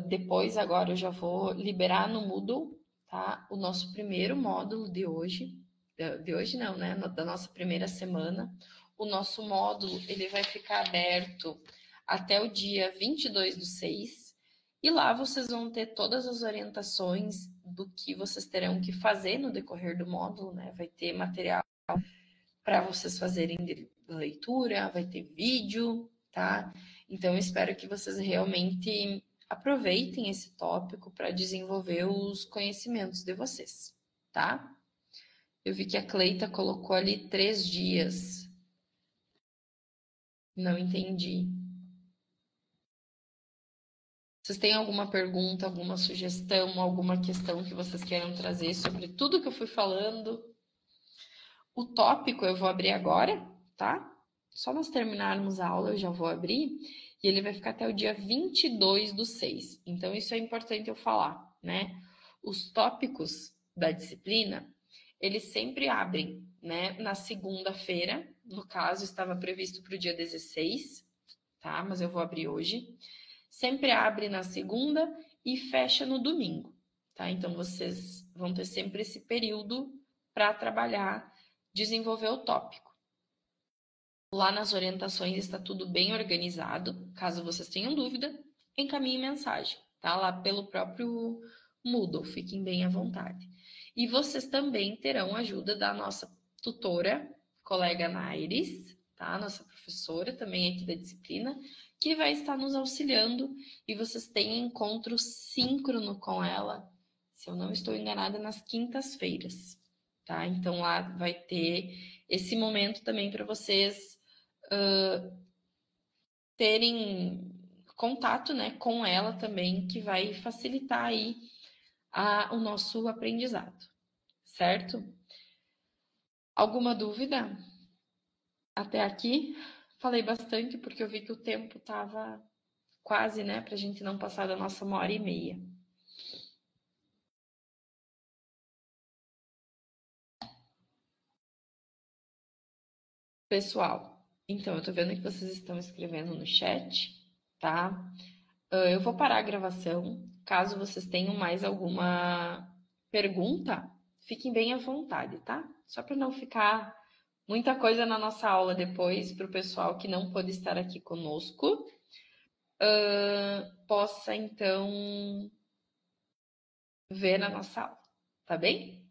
depois agora eu já vou liberar no Moodle, tá? O nosso primeiro módulo de hoje não, né? Da nossa primeira semana. O nosso módulo, ele vai ficar aberto até o dia 22/6, e lá vocês vão ter todas as orientações do que vocês terão que fazer no decorrer do módulo, né? Vai ter material para vocês fazerem de leitura, vai ter vídeo, tá? Então, eu espero que vocês realmente aproveitem esse tópico para desenvolver os conhecimentos de vocês, tá? Eu vi que a Cleita colocou ali 3 dias. Não entendi. Vocês têm alguma pergunta, alguma sugestão, alguma questão que vocês queiram trazer sobre tudo que eu fui falando? O tópico eu vou abrir agora, tá? Só nós terminarmos a aula eu já vou abrir. E ele vai ficar até o dia 22/6. Então, isso é importante eu falar, né? Os tópicos da disciplina, eles sempre abrem, né? Na segunda-feira, no caso, estava previsto para o dia 16, tá? Mas eu vou abrir hoje. Sempre abre na segunda e fecha no domingo, tá? Então, vocês vão ter sempre esse período para trabalhar, desenvolver o tópico. Lá nas orientações está tudo bem organizado. Caso vocês tenham dúvida, encaminhe mensagem, tá? Lá pelo próprio Moodle, fiquem bem à vontade. E vocês também terão ajuda da nossa tutora, colega Nairis, tá? Nossa professora também aqui da disciplina, que vai estar nos auxiliando, e vocês têm encontro síncrono com ela, se eu não estou enganada, nas quintas-feiras, tá? Então lá vai ter esse momento também para vocês terem contato, né, com ela também, que vai facilitar aí o nosso aprendizado, certo? Alguma dúvida? Até aqui? Falei bastante porque eu vi que o tempo estava quase, né, para a gente não passar da nossa 1h30. Pessoal, então eu tô vendo que vocês estão escrevendo no chat, tá? Eu vou parar a gravação. Caso vocês tenham mais alguma pergunta, fiquem bem à vontade, tá? Só para não ficar muita coisa na nossa aula depois, para o pessoal que não pôde estar aqui conosco, possa então ver na nossa aula, tá bem?